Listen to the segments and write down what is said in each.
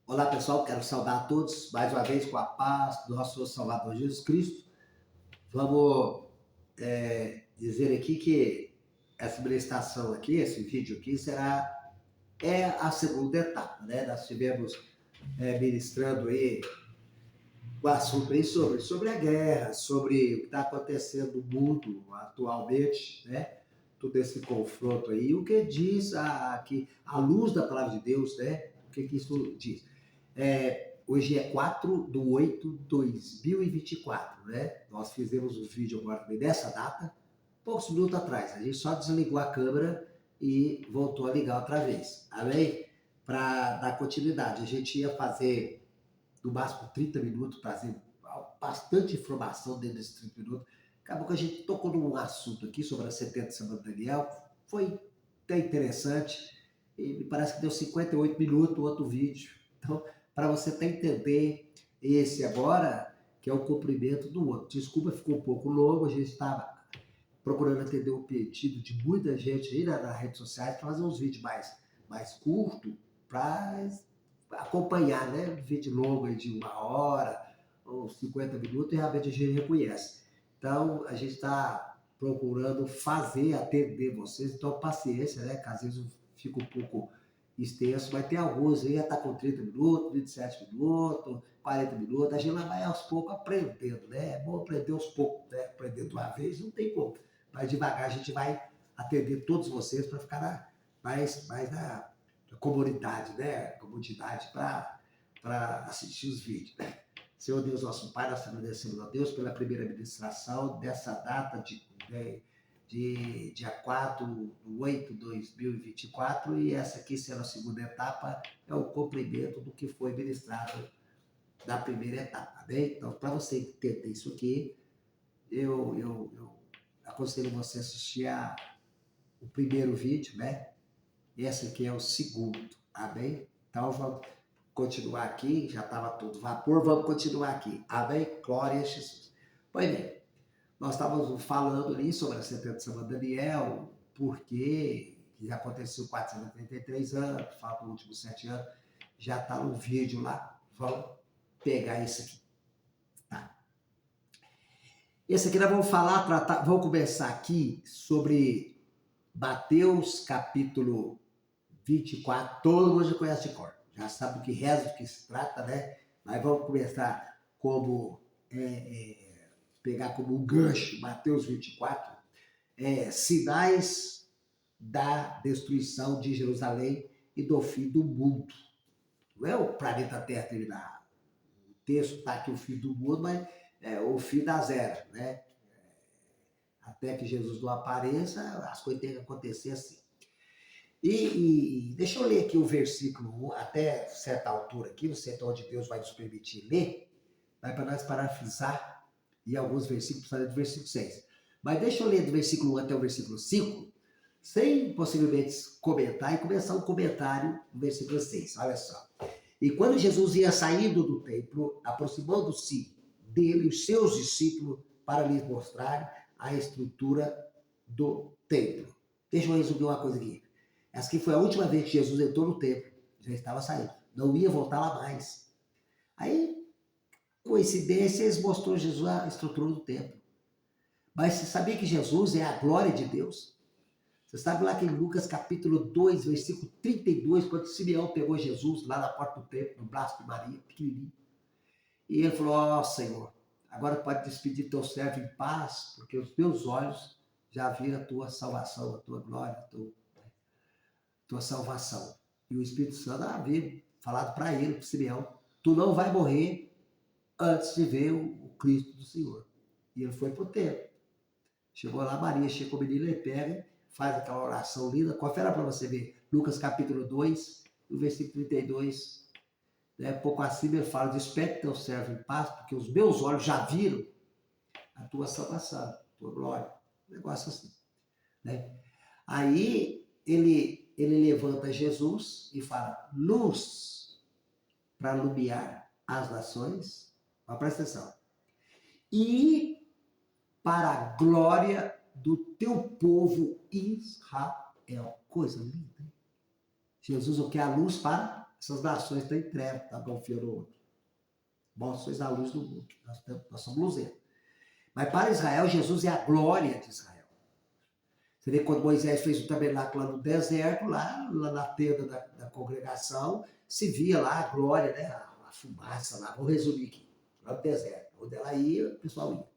Olá pessoal, quero saudar a todos mais uma vez com a paz do nosso Salvador Jesus Cristo. Vamos dizer aqui que essa ministração aqui, esse vídeo aqui, é a segunda etapa, né? Nós estivemos ministrando aí o assunto aí sobre a guerra, sobre o que está acontecendo no mundo atualmente, né? Todo esse confronto aí. O que diz aqui, à luz da palavra de Deus, né? O que isso diz? Hoje é 4/8/2024, né? Nós fizemos um vídeo agora também dessa data, poucos minutos atrás. A gente só desligou a câmera e voltou a ligar outra vez, amém? Para dar continuidade. A gente ia fazer no máximo 30 minutos, trazer bastante informação dentro desses 30 minutos. Acabou que a gente tocou num assunto aqui sobre a 70 Semana de Daniel, foi até interessante, e me parece que deu 58 minutos o outro vídeo. Então, para você até entender esse agora, que é o cumprimento do outro. Desculpa, ficou um pouco longo, a gente estava procurando atender o pedido de muita gente aí nas redes sociais para fazer uns vídeos mais curtos, para acompanhar, né? Um vídeo longo aí de 1 hora ou 50 minutos, e realmente a gente reconhece. Então, a gente está procurando atender vocês, então paciência, né? Que às vezes fica um pouco extenso, mas tem alguns aí, está com 30 minutos, 27 minutos, 40 minutos, a gente vai aos poucos aprendendo, né? É bom aprender aos poucos, né? Aprender de uma vez não tem como, mas devagar a gente vai atender todos vocês para ficar mais na comunidade, né? Comunidade para assistir os vídeos, né? Senhor Deus, nosso Pai, nós te agradecemos a Deus pela primeira ministração dessa data de dia 4/8/2024, e essa aqui sendo a segunda etapa, é o cumprimento do que foi ministrado na primeira etapa, né? Então, para você entender isso aqui, eu aconselho você a assistir o primeiro vídeo, né? Esse aqui é o segundo, amém? Então, vamos continuar aqui, já estava todo vapor, vamos continuar aqui, amém? Glória a Jesus. Pois bem, nós estávamos falando ali sobre a 70 Semana de Daniel, porque já aconteceu 433 anos, faltam os últimos 7 anos, já está no vídeo lá, vamos pegar esse aqui, tá? Esse aqui nós vamos vamos começar aqui sobre Mateus capítulo 24, todo mundo já conhece de cor, já sabe o que reza, do que se trata, né? Mas vamos começar como pegar como um gancho, Mateus 24, sinais da destruição de Jerusalém e do fim do mundo. Não é o planeta Terra terminar. O texto está aqui o fim do mundo, mas é o fim das eras, né? Até que Jesus não apareça, as coisas têm que acontecer assim. E deixa eu ler aqui o versículo 1, até certa altura aqui, não sei até onde Deus vai nos permitir ler, vai para nós parafisar e alguns versículos, do versículo 6. Mas deixa eu ler do versículo 1 até o versículo 5, sem possivelmente comentar, e começar um comentário do versículo 6. Olha só. E quando Jesus ia saindo do templo, aproximando-se dele os seus discípulos para lhes mostrar a estrutura do templo. Deixa eu resumir uma coisa aqui. Essa aqui foi a última vez que Jesus entrou no templo, já estava saindo, não ia voltar lá mais. Aí, coincidência, eles mostrou Jesus a estrutura do templo. Mas você sabia que Jesus é a glória de Deus? Você sabe lá que em Lucas capítulo 2, versículo 32, quando Simeão pegou Jesus lá na porta do templo, no braço de Maria, pequenininho, e ele falou: ó Senhor, agora pode despedir teu servo em paz, porque os meus olhos já viram a tua salvação, a tua glória, a tua salvação. E o Espírito Santo havia falado para ele, para Simeão: tu não vai morrer antes de ver o Cristo do Senhor. E ele foi para o templo. Chegou lá, Maria chega com o menino, ele pega, faz aquela oração linda. Confere para você ver, Lucas capítulo 2, no versículo 32, né? Pouco acima ele fala: despede teu servo em paz, porque os meus olhos já viram a tua salvação, a tua glória. Um negócio assim, né? Aí ele levanta Jesus e fala: luz para iluminar as nações, mas presta atenção, e para a glória do teu povo Israel. Coisa linda, hein? Jesus, o que é a luz para essas nações estão em treva, estão confiando no outro. Vós sois a luz do mundo, nós somos luzeiros. Mas para Israel, Jesus é a glória de Israel. Você vê quando Moisés fez o tabernáculo lá no deserto, lá na tenda da congregação, se via lá a glória, né? A fumaça lá. Vou resumir aqui. Lá no deserto. Onde ela ia, o pessoal ia.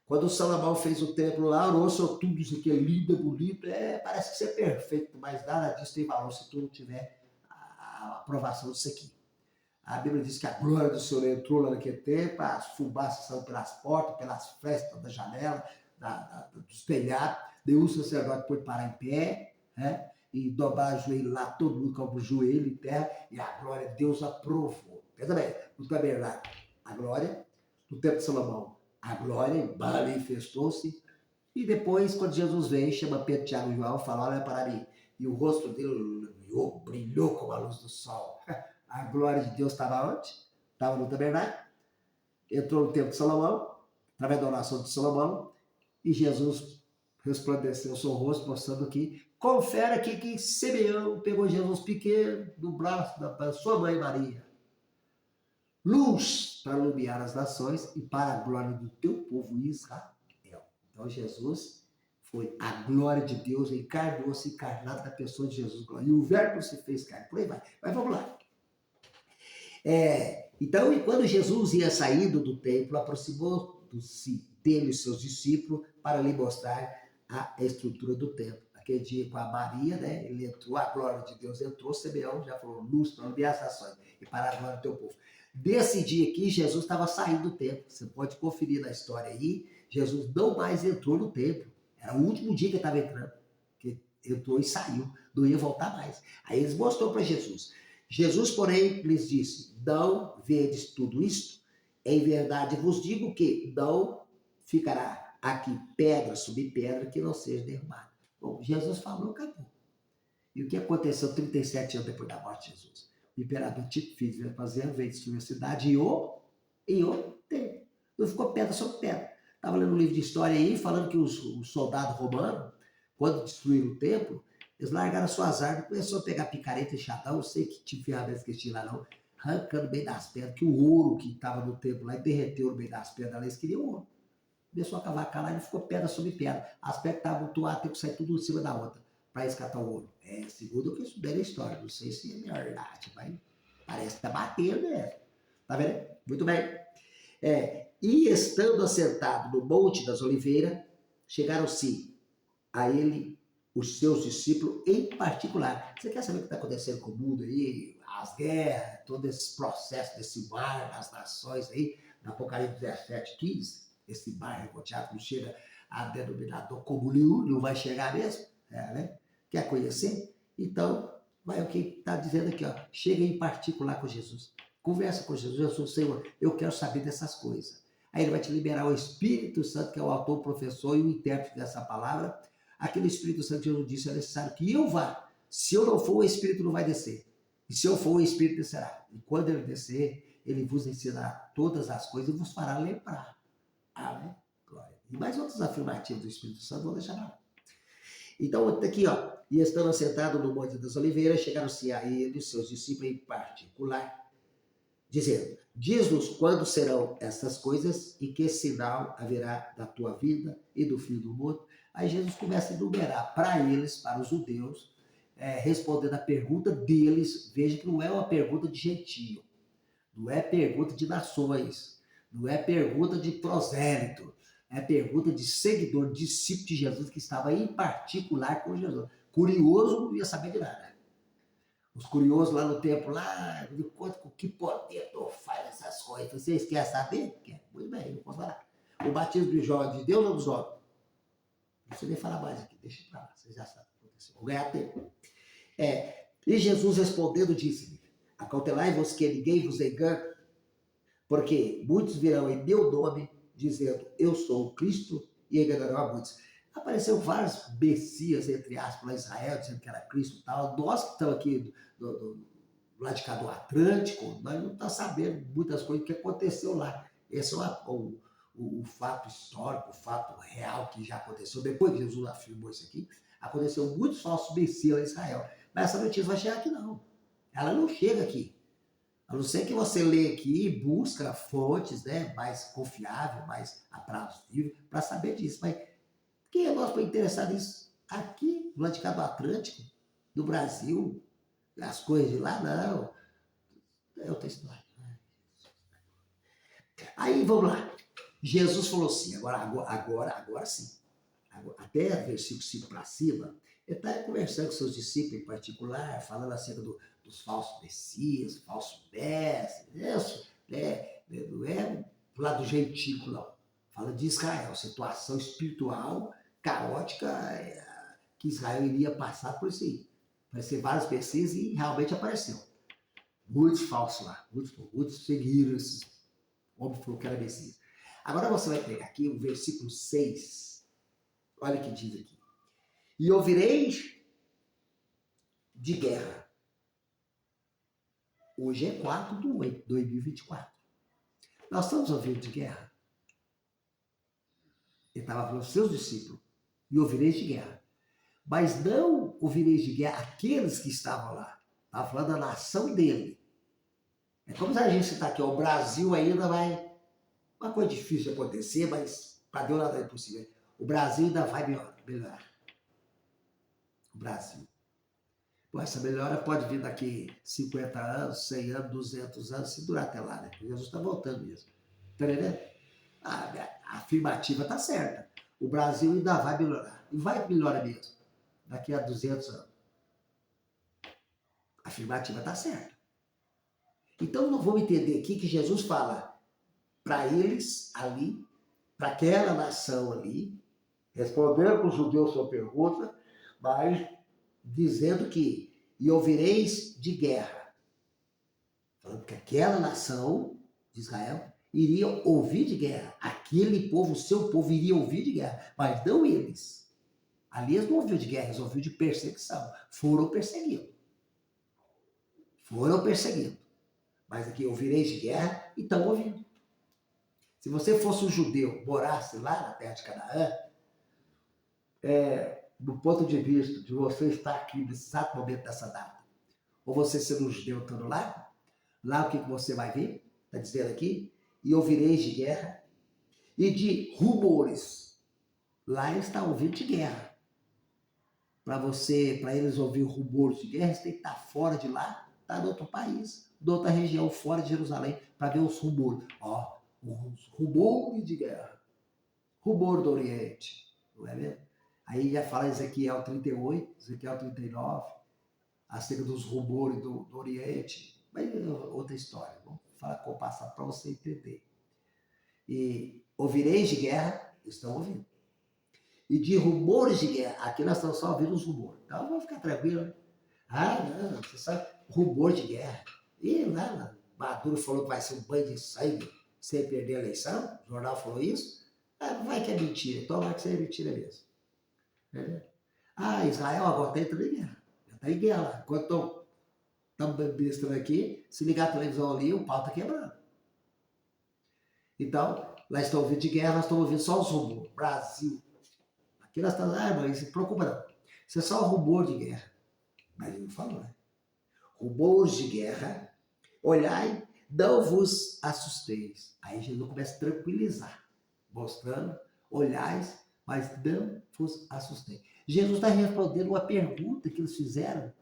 Quando o Salomão fez o templo lá, nossa, tudo isso aqui é lindo, é bonito, parece ser perfeito, mas nada disso tem valor se tu não tiver a aprovação disso aqui. A Bíblia diz que a glória do Senhor entrou lá naquele tempo, as fumaças saíram pelas portas, pelas frestas da janela, dos telhados. Deus, o sacerdote, pôde parar em pé, né? E dobrar o joelho lá, todo mundo com o joelho em terra, e a glória de Deus aprovou. Pensa bem, no tabernáculo, a glória, no templo de Salomão, a glória manifestou-se, e depois, quando Jesus vem, chama Pedro, Tiago e João, fala, olha para mim, e o rosto dele brilhou como a luz do sol. A glória de Deus estava onde? Estava no tabernáculo, entrou no templo de Salomão, através da oração de Salomão, e Jesus resplandeceu o seu rosto, mostrando que, confere aqui que Simeão pegou Jesus pequeno no braço da sua mãe Maria. Luz para iluminar as nações e para a glória do teu povo Israel. Então Jesus foi a glória de Deus, encarnou-se, encarnado na pessoa de Jesus. E o verbo se fez carne. Por aí vai. Mas vamos lá. Então, e quando Jesus ia saindo do templo, aproximou-se dele e seus discípulos para lhe mostrar a estrutura do templo. Aquele dia com a Maria, né? Ele entrou, a glória de Deus entrou, Simeão já falou, luz para iluminar as nações e para a glória do teu povo. Desse dia aqui, Jesus estava saindo do templo. Você pode conferir na história aí, Jesus não mais entrou no templo. Era o último dia que ele estava entrando. Que entrou e saiu, não ia voltar mais. Aí eles mostrou para Jesus. Jesus, porém, lhes disse, não vedes tudo isto? Em verdade vos digo que não ficará aqui pedra sobre pedra que não seja derrubada. Bom, Jesus falou, acabou. E o que aconteceu 37 anos depois da morte de Jesus? O imperador Tito Fídio veio fazer, veio destruir a cidade e o templo. Não ficou pedra sobre pedra. Estava lendo um livro de história aí, falando que os soldados romanos, quando destruíram o templo, eles largaram suas armas, começaram a pegar picareta e chatão, não sei que tipo de ferramentas que eles tinham lá não, arrancando no meio das pedras, que o ouro que estava no templo lá e derreteu no meio das pedras lá, eles queriam ouro. Começou a cavacar lá e ficou pedra sobre pedra. As pedras estavam amontoadas, teve que sair tudo em cima da outra para escatar o ouro. Segundo o que eu estudei na história, não sei se é verdade, mas parece que tá batendo mesmo. Tá vendo? Muito bem. E estando assentado no Monte das Oliveiras, chegaram-se a ele os seus discípulos em particular. Você quer saber o que está acontecendo com o mundo aí? As guerras, todo esse processo desse mar nas nações aí, no Apocalipse 17, 15, esse mar revolteado não chega a denominador comum nenhum, não vai chegar mesmo, né? Quer conhecer? Então, vai o que está dizendo aqui, ó, chega em particular com Jesus. Conversa com Jesus, eu sou o Senhor, eu quero saber dessas coisas. Aí ele vai te liberar o Espírito Santo, que é o autor, o professor e o intérprete dessa palavra. Aquele Espírito Santo que Jesus disse, é necessário que eu vá. Se eu não for, o Espírito não vai descer. E se eu for, o Espírito descerá. E quando ele descer, ele vos ensinará todas as coisas e vos fará lembrar. Amém? Glória. E mais outros afirmativos do Espírito Santo, vou deixar lá. Então, aqui, ó. E estando assentado no Monte das Oliveiras, chegaram-se a ele os seus discípulos em particular, dizendo, diz-nos quando serão essas coisas e que sinal haverá da tua vida e do fim do mundo. Aí Jesus começa a enumerar para eles, para os judeus, respondendo a pergunta deles. Veja que não é uma pergunta de gentio, não é pergunta de nações, não é pergunta de prosélito, é pergunta de seguidor, discípulo de Jesus que estava em particular com Jesus. Curioso não ia saber de nada. Os curiosos lá no templo, lá, me conta com que poder tu faz essas coisas. Vocês querem saber? Quer? Muito bem, eu posso falar. O batismo de João é de Deus ou dos homens? Não precisa nem falar mais aqui, deixa pra lá, vocês já sabem o que aconteceu. Vou ganhar tempo. E Jesus respondendo disse-lhe, acautelai-vos que ninguém vos engane, porque muitos virão em meu nome, dizendo, eu sou o Cristo, e enganarão a muitos. Apareceu vários messias, entre aspas, lá em Israel, dizendo que era Cristo e tal. Nós que estamos aqui do lado de cá do Atlântico, nós não estamos sabendo muitas coisas que aconteceu lá. Esse é o fato histórico, o fato real que já aconteceu. Depois que Jesus afirmou isso aqui, aconteceu muitos falsos messias lá em Israel. Mas essa notícia vai chegar aqui não. Ela não chega aqui. A não ser que você lê aqui e busca fontes, né, mais confiáveis, mais aprazíveis, para saber disso. Mas quem é nós para interessar nisso? Aqui, do lado de cá do Atlântico, do Brasil, as coisas de lá, não. É outra história. Aí, vamos lá. Jesus falou assim, agora sim. Até versículo 5 para cima, ele está conversando com seus discípulos em particular, falando acerca dos falsos messias, falsos mestres, isso, não é do lado gentílico, não. Fala de Israel, situação espiritual caótica que Israel iria passar por isso aí. Aparecer várias pessoas e realmente apareceu. Muitos falsos lá, muitos seguiram esses homens que falou que era Messias. Agora você vai pegar aqui o versículo 6, olha o que diz aqui. E ouvireis de guerra. Hoje é 4/8, 2024. Nós estamos ouvindo de guerra. Ele estava falando aos seus discípulos. E ouvireis de guerra. Mas não ouvireis de guerra aqueles que estavam lá. Estava falando da nação dele. É como se a gente está aqui, ó, o Brasil ainda vai... Uma coisa difícil de acontecer, mas para Deus nada é impossível. O Brasil ainda vai melhorar. O Brasil. Bom, essa melhora pode vir daqui 50 anos, 100 anos, 200 anos, se durar até lá, né? Porque Jesus está voltando mesmo. Tá entendendo? A afirmativa está certa. O Brasil ainda vai melhorar. E vai melhorar mesmo. Daqui a 200 anos. A afirmativa está certa. Então, nós vamos entender aqui que Jesus fala para eles ali, para aquela nação ali, respondendo para os judeus sua pergunta, mas dizendo que e ouvireis de guerra. Falando que aquela nação de Israel iria ouvir de guerra. Aquele povo, o seu povo, iria ouvir de guerra, mas não eles. Ali eles não ouviram de guerra, eles ouviram de perseguição. Foram perseguidos. Foram perseguidos. Mas aqui ouvireis de guerra e estão ouvindo. Se você fosse um judeu, morasse lá na terra de Canaã, do ponto de vista de você estar aqui nesse exato momento dessa data, ou você sendo um judeu estando lá o que você vai ver? Está dizendo aqui, e ouvireis de guerra e de rumores. Lá está ouvindo de guerra. Para eles ouvir rumores de guerra, você tem que estar fora de lá, estar em outro país, de outra região, fora de Jerusalém, para ver os rumores. Ó, os rumores de guerra. Rumor do Oriente. Não é mesmo? Aí já fala Ezequiel 38, Ezequiel 39, acerca dos rumores do Oriente. Mas é outra história. Vamos falar com o passado para você entender. E ouvireis de guerra, estão ouvindo. E de rumores de guerra, aqui nós estamos só ouvindo os rumores. Então vamos ficar tranquilo, né? Ah, não, você sabe, rumor de guerra. E lá, Maduro falou que vai ser um banho de sangue sem perder a eleição, o jornal falou isso. Ah, vai que é mentira, tomara que seja mentira mesmo. Israel agora está entrando em guerra. Está em guerra lá. Enquanto estamos bebendo aqui, se ligar a televisão ali, o pau está quebrando. Então, lá estão ouvindo de guerra, nós estamos ouvindo só os rumores. Brasil. Aqui nós estamos, mas se preocupa não. Isso é só rumor de guerra. Mas ele não falou, né? Rumores de guerra, olhai, não vos assusteis. Aí Jesus começa a tranquilizar, mostrando, olhais, mas não vos assusteis. Jesus está respondendo uma pergunta que eles fizeram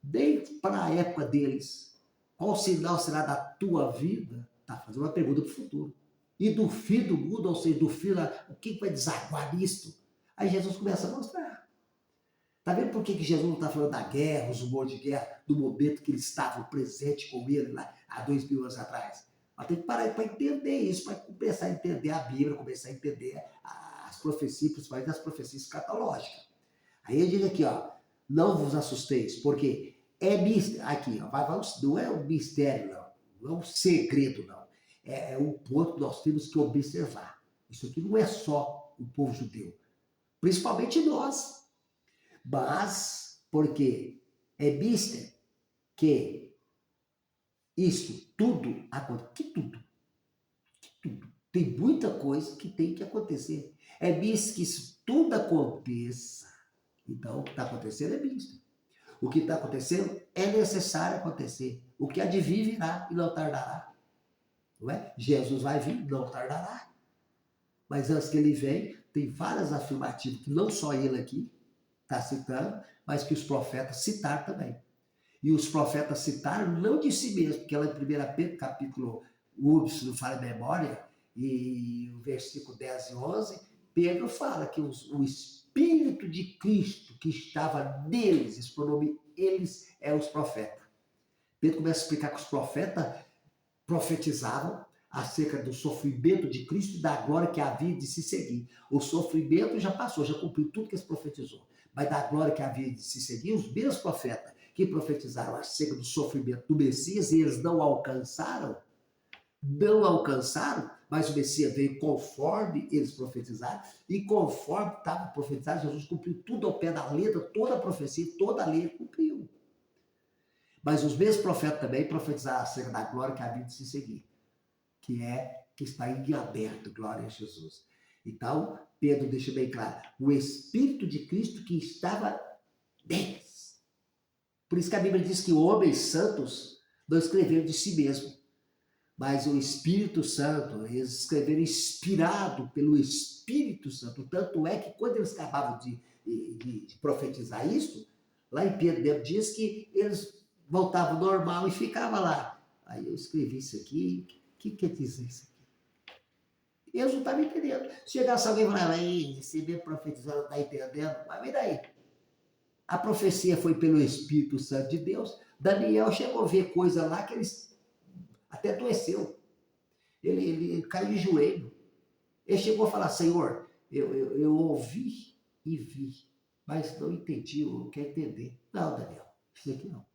desde para a época deles. Qual sinal será da tua vida? Está fazendo uma pergunta para o futuro. E do fim do mundo, ou seja, do fim, o que vai desaguar nisto? Aí Jesus começa a mostrar. Está vendo por que Jesus não está falando da guerra, os rumores de guerra, do momento que eles estavam presentes com ele lá há 2000 anos atrás? Mas tem que parar para entender isso, para começar a entender a Bíblia, começar a entender as profecias, principalmente as profecias escatológicas. Aí ele diz aqui, ó, não vos assusteis, porque é mistério, aqui, ó, não é um mistério, não é um segredo, não. É um ponto que nós temos que observar. Isso aqui não é só o povo judeu, principalmente nós. Mas, porque é mistério que isso tudo acontece, que tudo. Tem muita coisa que tem que acontecer. É mistério que isso tudo aconteça. Então, o que está acontecendo é mistério. O que está acontecendo é necessário acontecer. O que há de vir virá e não tardará. Não é? Jesus vai vir, não tardará. Mas antes que ele venha, tem várias afirmativas que não só ele aqui está citando, mas que os profetas citaram também. E os profetas citaram não de si mesmo, porque ela em 1 Pedro, capítulo 1, se não fala em memória, e o versículo 10 e 11, Pedro fala que o Espírito de Cristo que estava neles, esse pronome eles é os profetas. Pedro começa a explicar que os profetas profetizavam acerca do sofrimento de Cristo e da glória que havia de se seguir. O sofrimento já passou, já cumpriu tudo que ele profetizou. Mas da glória que havia de se seguir, os mesmos profetas que profetizaram acerca do sofrimento do Messias, e eles não alcançaram, mas o Messias veio conforme eles profetizaram, e conforme estava profetizado, Jesus cumpriu tudo ao pé da letra, toda a profecia, toda a lei ele cumpriu. Mas os mesmos profetas também profetizaram acerca da glória que havia de se seguir, que está em aberto, glória a Jesus. Então, Pedro deixa bem claro, o Espírito de Cristo que estava neles. Por isso que a Bíblia diz que homens santos não escreveram de si mesmo, mas o Espírito Santo, eles escreveram inspirado pelo Espírito Santo. Tanto é que quando eles acabavam de profetizar isso, lá em Pedro mesmo diz que eles voltavam normal e ficavam lá. Aí eu escrevi isso aqui, o que quer dizer isso aqui? Eles não estavam entendendo. Chegasse alguém e falava, aí, você mesmo profetizando, não está entendendo? Mas e daí? A profecia foi pelo Espírito Santo de Deus. Daniel chegou a ver coisa lá que eles até adoeceu. Ele caiu de joelho. Ele chegou a falar, Senhor, eu ouvi e vi, mas não entendi, eu não quero entender. Não, Daniel, isso aqui não.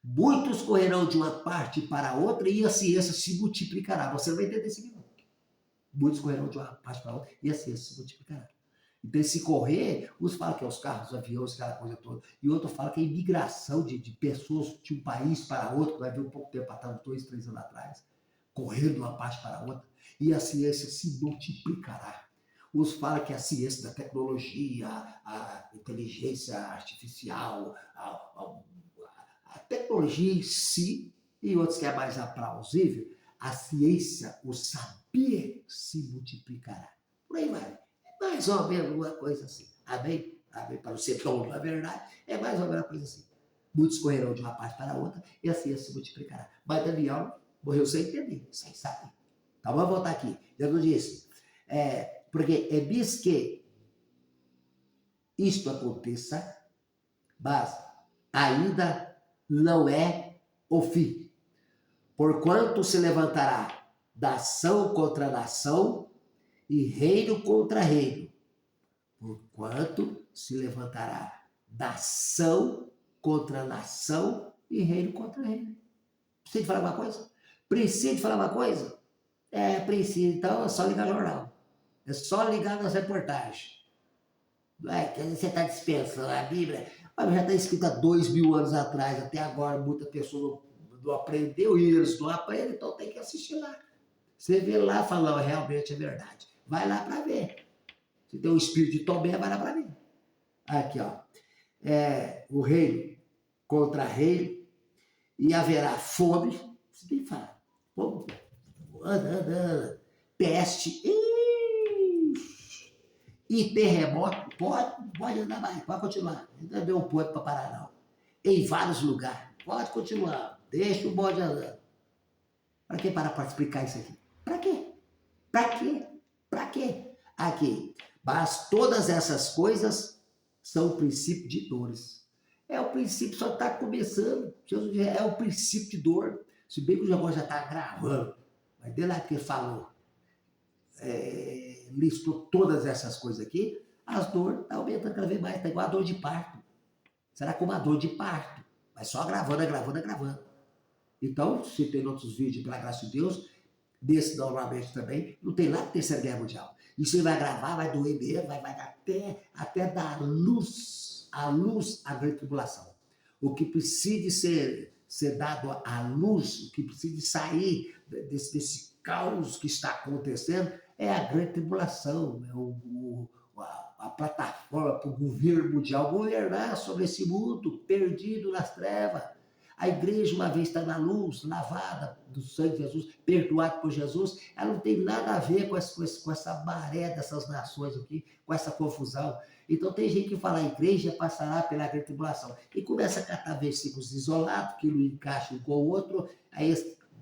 Muitos correrão de uma parte para outra e a ciência se multiplicará. Você não vai entender isso aqui não. Muitos correrão de uma parte para outra e a ciência se multiplicará. Então, se correr, uns falam que é os carros, os aviões, aquela coisa toda, e outro fala que é imigração de pessoas de um país para outro, que vai ver um pouco tempo atrás, 2, 3 anos atrás, correndo de uma parte para outra, e a ciência se multiplicará. Uns falam que a ciência da tecnologia, a inteligência artificial, a tecnologia em si, e outros que é mais aplausível, a ciência, o saber se multiplicará. Por aí vai. Mais ou menos uma coisa assim. Amém? Amém? Para você que não é verdade, é mais ou menos uma coisa assim. Muitos correrão de uma parte para a outra e a ciência se multiplicará. Mas Daniel morreu sem entender, sem saber. Então vamos voltar aqui. Jesus disse, porque é bis que isto aconteça, mas ainda não é o fim. Porquanto se levantará nação contra nação e reino contra reino. Porquanto se levantará nação contra nação e reino contra reino. Precisa de falar alguma coisa? Precisa de falar uma coisa? Precisa. Então é só ligar o jornal. É só ligar nas reportagens. Não é que você está dispensando a Bíblia. Mas já está escrito há 2000 anos atrás. Até agora muita pessoa não aprendeu e eles não aprendem, então tem que assistir lá. Você vê lá e fala, realmente é verdade. Vai lá para ver. Se tem o espírito de Tomé, vai lá para ver. Aqui, ó. O reino contra reino, e haverá fome. Você tem que falar. Fome. Peste. E terremoto. Pode andar mais, pode continuar. Não deu um ponto para parar, não. Em vários lugares. Pode continuar. Deixa o bode andando. Para que parar para explicar isso aqui? Para quê? Para quê? Para quê? Aqui. Mas todas essas coisas são o princípio de dores. O princípio só está começando. É o princípio de dor. Se bem que o João já está gravando. Mas desde lá que ele falou, listou todas essas coisas aqui, as dores estão aumentando cada vez mais. Está igual a dor de parto. Será como a dor de parto. Mas só gravando. Então, se tem outros vídeos, pela graça de Deus, desse normalmente também, não tem lá de Terceira Guerra Mundial. E você vai gravar, vai doer mesmo, vai até dar luz, à grande tribulação. O que precisa ser dado à luz, o que precisa sair desse caos que está acontecendo, é a grande tribulação, a plataforma para o governo mundial governar sobre esse mundo perdido nas trevas. A igreja, uma vez está na luz, lavada do sangue de Jesus, perdoada por Jesus, ela não tem nada a ver com essa maré dessas nações aqui, com essa confusão. Então tem gente que fala, a igreja passará pela grande tribulação. E começa a catar versículos isolados, que não encaixa um com o outro, aí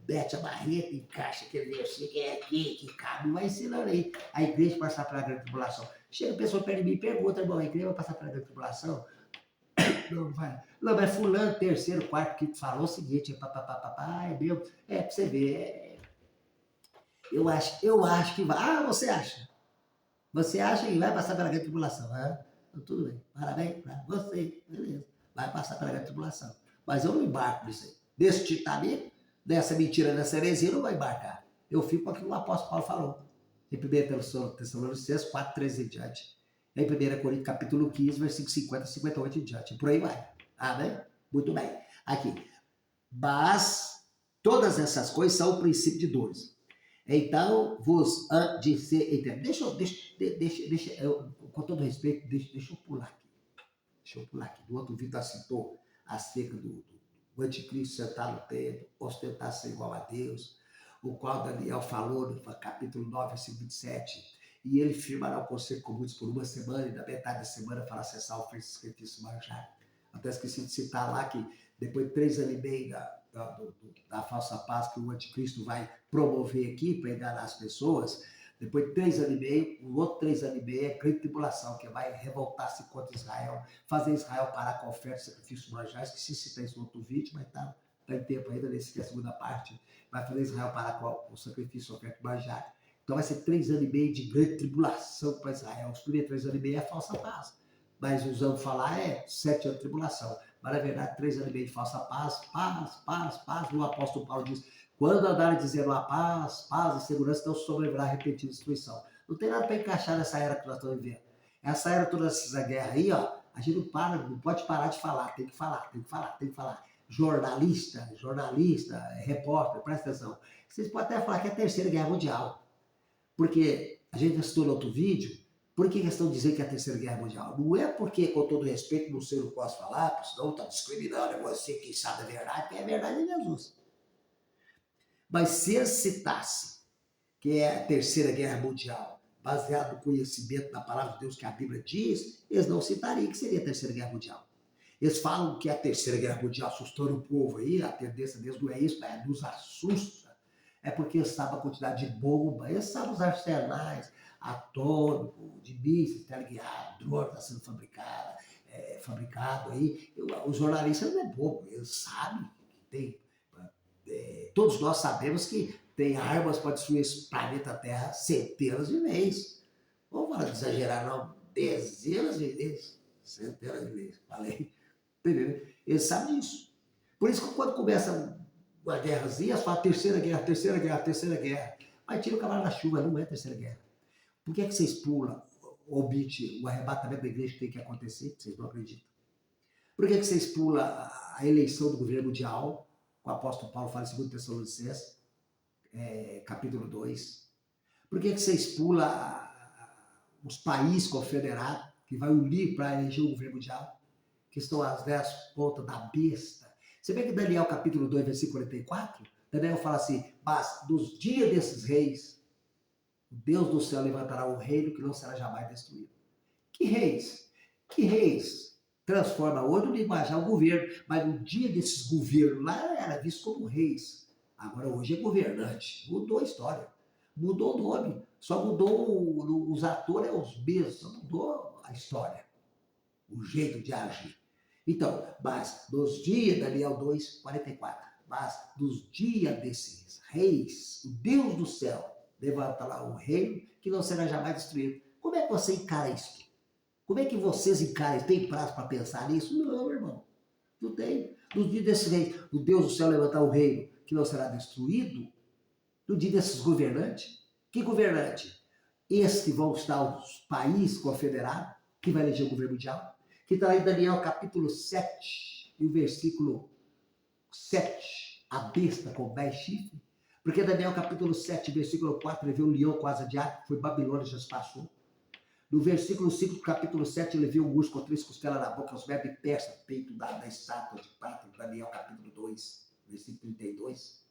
mete a barreta, encaixa aquele versículo que é aqui, que cabe, vai ensinando aí a igreja passar pela grande tribulação. Chega a pessoa perto de mim e pergunta, irmão, a igreja vai passar pela grande tribulação? Não vai. Não, mas fulano, terceiro, quarto, quinto, falou o seguinte, papapá, é meu, pra você ver. Eu acho que vai. Ah, você acha? Você acha que vai passar pela grande tribulação? Ah, então, tudo bem, parabéns para você, beleza. Vai passar pela grande tribulação. Mas eu não embarco nisso aí. Desse titanico, dessa mentira, dessa heresia, eu não vou embarcar. Eu fico com aquilo que o apóstolo Paulo falou. Em 1 Tessalonicenses 4, 13 em diante. Em 1 Coríntios capítulo 15, versículo 50, 58 em diante. Por aí vai. Amém? Muito bem. Aqui. Mas todas essas coisas são o princípio de dores. Então, vos há de ser eterno. Com todo respeito, deixa eu pular aqui. Deixa eu pular aqui. Do outro vídeo citou acerca do anticristo sentar no templo, ostentar ser igual a Deus, o qual Daniel falou no capítulo 9, versículo 27. E ele firmará o conselho com muitos por uma semana, e na metade da semana fará cessar o feitiço manjar. Até esqueci de citar lá que depois de 3 anos e meio da falsa paz que o anticristo vai promover aqui para enganar as pessoas, depois de 3 anos e meio, o outro 3 anos e meio é grande tribulação, que vai revoltar-se contra Israel, fazer Israel parar com a oferta de sacrifícios manjares, que se cita isso no outro vídeo, mas tá em tempo ainda, nesse que é a segunda parte, vai fazer Israel parar com o sacrifício de oferta manjar. Então vai ser 3 anos e meio de grande tribulação para Israel. Os primeiros 3 anos e meio é falsa paz. Mas usando falar 7 anos de tribulação. Mas na verdade, 3 anos e meio de falsa paz, paz. O apóstolo Paulo diz, quando andarem dizendo a paz e segurança, não sobrevirá repentina destruição. Não tem nada para encaixar nessa era que nós estamos vivendo. Essa era, toda essa guerra aí, ó, a gente não pode parar de falar, tem que falar. Jornalista, repórter, presta atenção. Vocês podem até falar que é a terceira guerra mundial. Porque a gente assistiu no outro vídeo, por que eles estão dizendo que é a terceira guerra mundial? Não é porque, com todo respeito, não sei, não posso falar, porque senão está discriminando, é você que sabe a verdade, porque é a verdade de Jesus. Mas se eles citassem que é a terceira guerra mundial, baseado no conhecimento da palavra de Deus que a Bíblia diz, eles não citariam que seria a terceira guerra mundial. Eles falam que é a terceira guerra mundial assustando o povo aí, a tendência deles não é isso, mas nos assusta. É porque eles sabem a quantidade de bomba, eles sabem os arsenais atômicos, de mísseis, teleguiados, drone está sendo fabricado aí. Os jornalistas não é bobo, eles sabem que tem. Todos nós sabemos que tem armas para destruir esse planeta Terra centenas de vezes. Vamos falar de exagerar, não, dezenas de vezes, centenas de vezes, falei. Entendeu? Eles sabem disso. Por isso que quando começa uma guerrazinha, eles falam terceira guerra. Mas tira o cavalo da chuva, não é terceira guerra. Por que vocês pulam, omite o arrebatamento da igreja que tem que acontecer? Vocês não acreditam. Por que vocês pulam a eleição do governo mundial? O apóstolo Paulo fala em 2 Tessalonicenses, capítulo 2. Por que vocês pulam os países confederados, que vai unir para eleger o governo mundial? Que estão às 10 pontas da besta. Você vê que Daniel capítulo 2, versículo 44, Daniel fala assim, mas nos dias desses reis, o Deus do céu levantará um reino que não será jamais destruído. Que reis? Que reis? Transforma hoje no linguajar o governo, mas no dia desses governos lá era visto como reis. Agora hoje é governante. Mudou a história. Mudou o nome. Só mudou os atores, os mesmos. Só mudou a história. O jeito de agir. Então, mas nos dias, Daniel 2, 44, mas nos dias desses reis, o Deus do céu levantará um reino que não será jamais destruído. Como é que você encara isso? Como é que vocês encaram isso? Tem prazo para pensar nisso? Não, irmão. Não tem. Nos dias desses reis, o Deus do céu levantará um reino que não será destruído. No dia desses governantes. Que governante? Esses que vão estar os países confederados, que vai eleger o governo mundial. Que está lá em Daniel capítulo 7, e o versículo 7, a besta com 10 chifres. Porque Daniel capítulo 7, versículo 4, ele vê o leão com asa de águia, que foi Babilônia, já se passou. No versículo 5 do capítulo 7, ele viu um urso com 3 costelas na boca, os vermes persa, peito da estátua de prata, Daniel capítulo 2, versículo 32.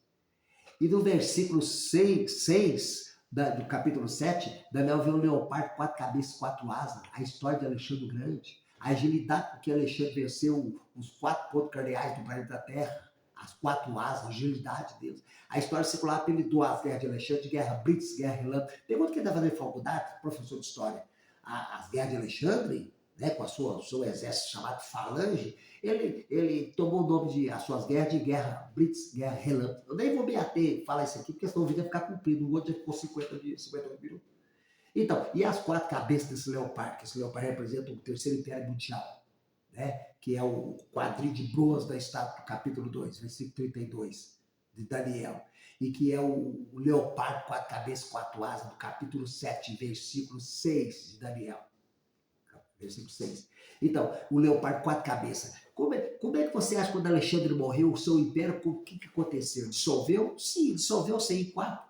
E no versículo 6 do capítulo 7, Daniel viu um leopardo, 4 cabeças, 4 asas, a história de Alexandre o Grande, a agilidade com que Alexandre venceu os 4 pontos cardeais do planeta Terra, as 4 asas, a agilidade deles. A história secular apelidou as guerras de Alexandre de guerra blitz, guerra relâmpago. Pergunta quem está fazendo faculdade, professor de história. As guerras de Alexandre, né, com o seu exército chamado Falange, ele tomou o nome de as suas guerras de guerra blitz, guerra relâmpago. Eu nem vou me ater falar isso aqui, porque senão o vídeo vai ficar comprido. O outro já ficou 50 minutos. Então, e as 4 cabeças desse leopardo? Que esse leopardo representa o terceiro império mundial, né? Que é o quadril de bronze da estátua do capítulo 2, versículo 32, de Daniel. E que é o leopardo, 4 cabeças, 4 asas, do capítulo 7, versículo 6 de Daniel. Versículo 6. Então, o leopardo, 4 cabeças. Como é que você acha que quando Alexandre morreu, o seu império, o que aconteceu? Dissolveu? Sim, dissolveu-se em 4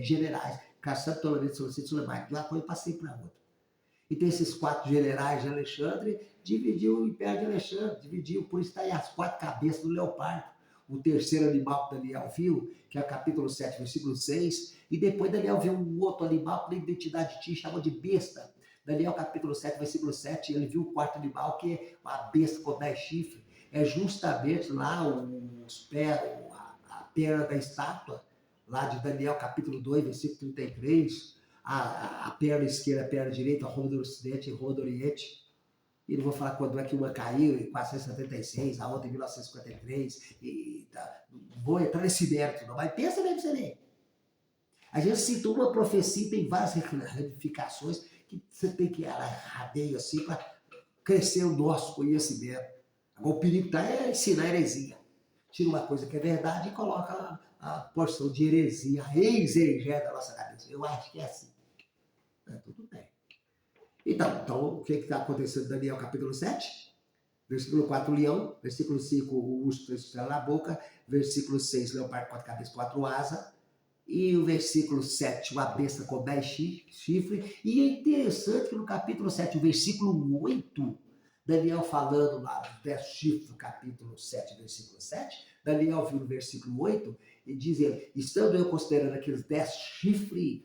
generais. Cassandra, Ptolomeu, Seleucida e Sulemite. De uma coisa passei para outra. Então, esses 4 generais de Alexandre dividiu o império de Alexandre, dividiu, por isso está aí as 4 cabeças do leopardo. O terceiro animal que Daniel viu, que é o capítulo 7, versículo 6, e depois Daniel viu um outro animal que a identidade tinha, chamou de besta. Daniel capítulo 7, versículo 7, ele viu o 4º animal, que é uma besta com 10 chifres. É justamente lá a perna da estátua, lá de Daniel capítulo 2, versículo 33, a perna esquerda, a perna direita, a roda do ocidente e a roda do oriente. E não vou falar quando é que uma caiu, em 476, a outra em 1953. Não vou entrar nesse mérito, não, mas pensa mesmo você ver. A gente citou uma profecia, tem várias ramificações que você tem que rabeio assim para crescer o nosso conhecimento. Agora, o perigo está é ensinar heresia. Tira uma coisa que é verdade e coloca a porção de heresia, a ex-herege da nossa cabeça. Eu acho que é assim. Tudo bem. Então o que está acontecendo em Daniel capítulo 7? Versículo 4, o leão. Versículo 5, o urso, 3 costelas na boca. Versículo 6, leopardo, 4 cabeças, 4 asas. E o versículo 7, uma besta com 10 chifres. E é interessante que no capítulo 7, o versículo 8, Daniel falando lá dos 10 chifres do capítulo 7, versículo 7, Daniel viu no versículo 8, e diz ele, estando eu considerando aqueles 10 chifres,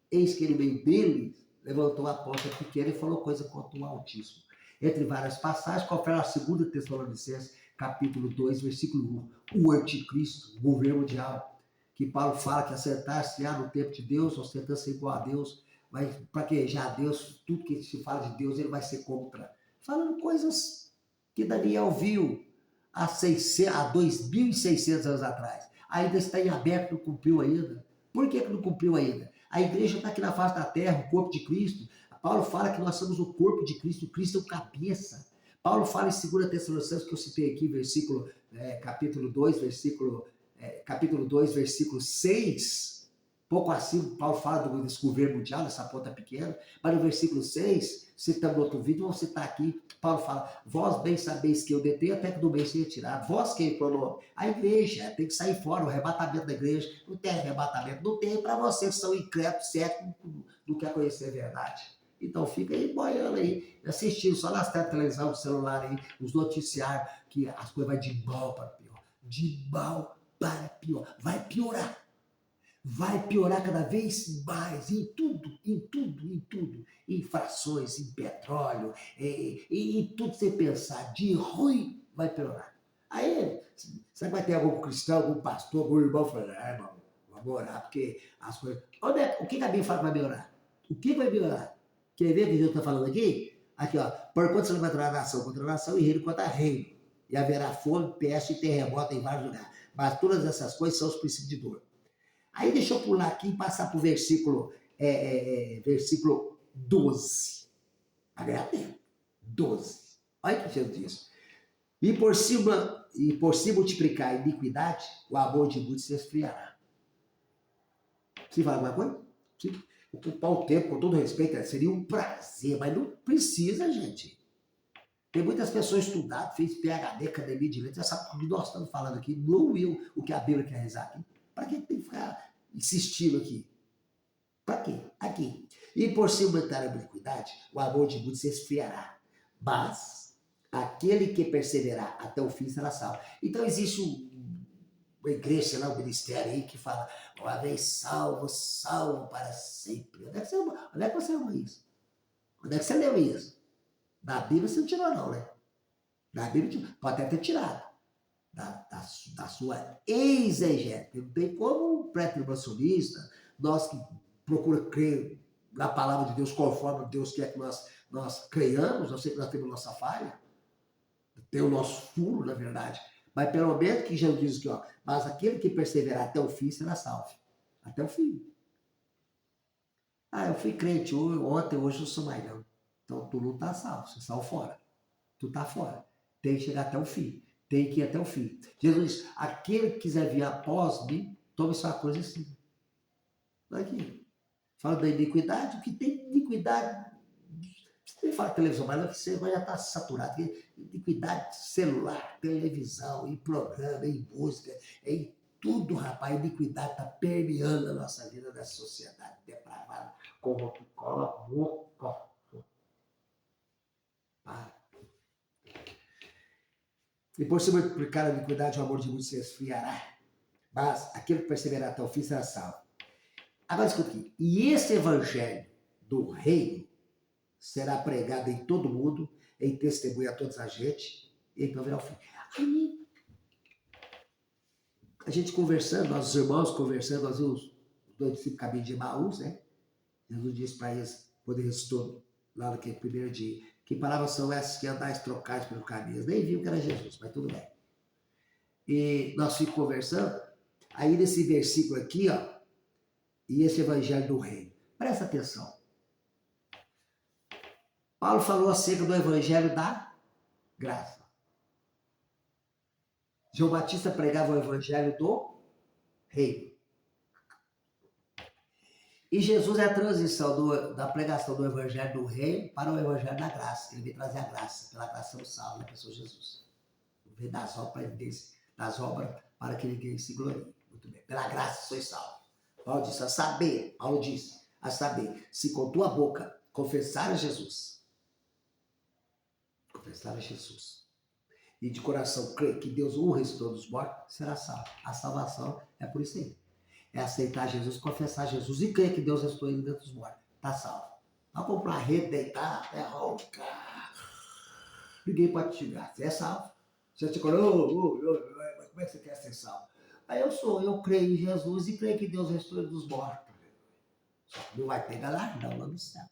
eis que ele meio deles levantou a porta pequena e falou coisa contra o Altíssimo. Entre várias passagens, confere a 2 Tessalonicenses, capítulo 2, versículo 1, o anticristo, o governo mundial, que Paulo fala que acertar-se-á no tempo de Deus, ostentando-se igual a Deus, mas para que já Deus, tudo que se fala de Deus, ele vai ser contra. Falando coisas que Daniel viu há 2.600 anos atrás. Ainda está em aberto, não cumpriu ainda. Por que não cumpriu ainda? A igreja está aqui na face da terra, o corpo de Cristo. Paulo fala que nós somos o corpo de Cristo, Cristo é o cabeça. Paulo fala em 2 Tessalonicenses, que eu citei aqui, capítulo 2, versículo 6, pouco acima, Paulo fala desse governo mundial, dessa ponta pequena, mas no versículo 6, citando outro vídeo, vamos citar aqui, Paulo fala, vós bem sabeis que eu detenho até que do bem seja tirado, vós quem pronou? A igreja, tem que sair fora, o arrebatamento da igreja, não tem arrebatamento, não tem para vocês que são incrédulos, céticos, não quer conhecer a verdade. Então fica aí boiando aí, assistindo só nas telas de televisão, no celular aí, os noticiários, que as coisas vão de mal para pior, de mal para pior, vai piorar cada vez mais em tudo, em frações, em petróleo, em tudo que você pensar de ruim, vai piorar. Aí, você vai ter algum cristão, algum pastor, algum irmão falando, irmão, vamos orar, porque as coisas... o que a Bíblia fala que vai melhorar? O que vai melhorar? Quer ver o que Deus está falando aqui? Aqui, ó, por quanto se levantará nação contra nação e reino contra reino, e haverá fome, peste e terremoto em vários lugares. Mas todas essas coisas são os princípios de dor. Aí deixa eu pular aqui e passar para o versículo 12. Agora 12. Olha o que Jesus diz. E por se multiplicar a iniquidade, o amor de muitos se esfriará. Você fala alguma coisa? Sim. Ocupar o tempo, com todo respeito, seria um prazer, mas não precisa, gente. Tem muitas pessoas estudadas, fez PhD, academia de letras, sabe o que nós estamos falando aqui, não eu, o que a Bíblia quer rezar aqui. Para que tem que ficar insistindo aqui? Para quê? Aqui. E por se aumentar a iniquidade, o amor de muitos se esfriará. Mas aquele que perseverar até o fim será salvo. Então existe uma igreja lá, um ministério aí que fala, uma vez salvo, salvo para sempre. Onde é que você ama isso? Onde é que você leu isso? Na Bíblia você não tirou não, né? Na Bíblia pode até ter tirado. Da sua exegética. Não tem como um pré-tribulacionista, nós que procuramos crer na palavra de Deus conforme Deus quer que nós creiamos, eu sei que nós temos nossa falha, tem o nosso furo, na verdade, mas pelo menos que Jesus diz aqui, ó, mas aquele que perseverar até o fim será salvo. Até o fim. Ah, eu fui crente ontem, hoje eu sou mais não. Então tu não está salvo, você saiu fora. Tu está fora. Tem que chegar até o fim. Tem que ir até o fim. Jesus diz, aquele que quiser vir após mim, tome sua coisa assim. Aqui. Fala da iniquidade, o que tem de iniquidade. Você fala televisão, mas você já está saturado. Iniquidade celular, televisão, em programa, em música, em tudo, rapaz. A iniquidade está permeando a nossa vida da sociedade depravada. Como que cola a boca. E por se multiplicar a iniquidade, o amor de muitos se esfriará. Mas aquele que perseverar até o fim será salvo. Agora escuta aqui. E esse evangelho do reino será pregado em todo mundo, em testemunho a toda a gente, e então virá o fim. Aí, a gente conversando, nossos irmãos conversando, nós vimos os dois discípulos caminho de Emaús, né? Jesus disse para eles, quando eles estão lá naquele primeiro dia, que palavras são essas que andais trocados pelo caminho? Eles nem viram que era Jesus, mas tudo bem. E nós ficamos conversando, aí nesse versículo aqui, ó, e esse evangelho do reino. Presta atenção. Paulo falou acerca do evangelho da graça. João Batista pregava o evangelho do reino. E Jesus é a transição da pregação do evangelho do reino para o evangelho da graça. Ele veio trazer a graça, pela graça do salvo, na pessoa de Jesus. Veio das obras para que ninguém se glorie. Muito bem. Pela graça sois salvo. Paulo disse, Paulo disse, a saber, se com tua boca confessar a Jesus, e de coração crer que Deus o ressuscitou dos mortos, será salvo. A salvação é por isso aí. É aceitar Jesus, confessar Jesus e crer que Deus ressuscitou ele dentro dos mortos. Está salvo. Não comprar rede, deitar, roncar. Ninguém pode te xingar. Você é salvo. Você te fala, mas como é que você quer ser salvo? Aí eu creio em Jesus e creio que Deus ressuscitou ele dos mortos. Não vai ter galardão lá no céu.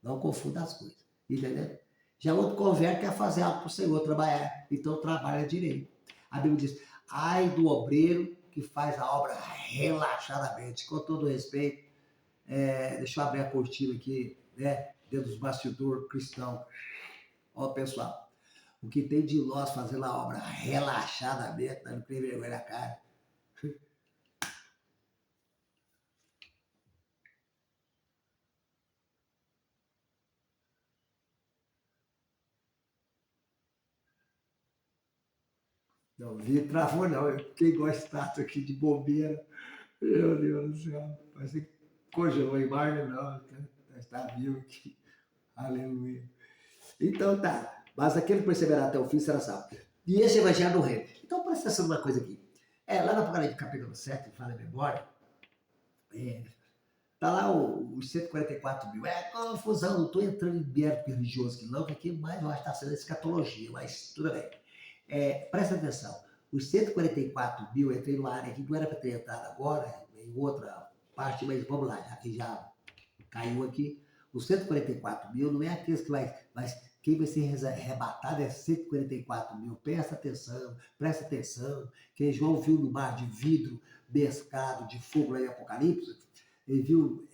Não confunda as coisas. Entendeu? Já outro converte quer fazer algo para o Senhor, trabalhar. Então trabalha direito. A Bíblia diz, ai do obreiro que faz a obra relaxadamente. Com todo respeito, deixa eu abrir a cortina aqui, né? Dentro dos bastidores cristãos. Ó, pessoal, o que tem de nós fazendo a obra relaxadamente, não tem vergonha na cara. Não vi travou, não. Quem gosta de estátua aqui de bobeira, meu Deus do céu, parece que congelou a imagem, não. Está vivo aqui. Aleluia. Então tá. Mas aquele que perseverar até o fim será salvo. E esse evangelho do reino. Então presta atenção numa coisa aqui. Lá no Apocalipse capítulo 7, fala a memória, tá lá os 144 mil. É confusão, não estou entrando em mérito religioso aqui não, porque aqui mais eu acho que está sendo escatologia, mas tudo bem. Presta atenção. Os 144 mil, entrei numa área que não era para ter entrado agora, em outra parte, mas vamos lá, já que já caiu aqui. Os 144 mil não é aqueles que quem vai ser arrebatado é 144 mil. Presta atenção. Quem João viu no mar de vidro, mescado de fogo lá em Apocalipse, ele viu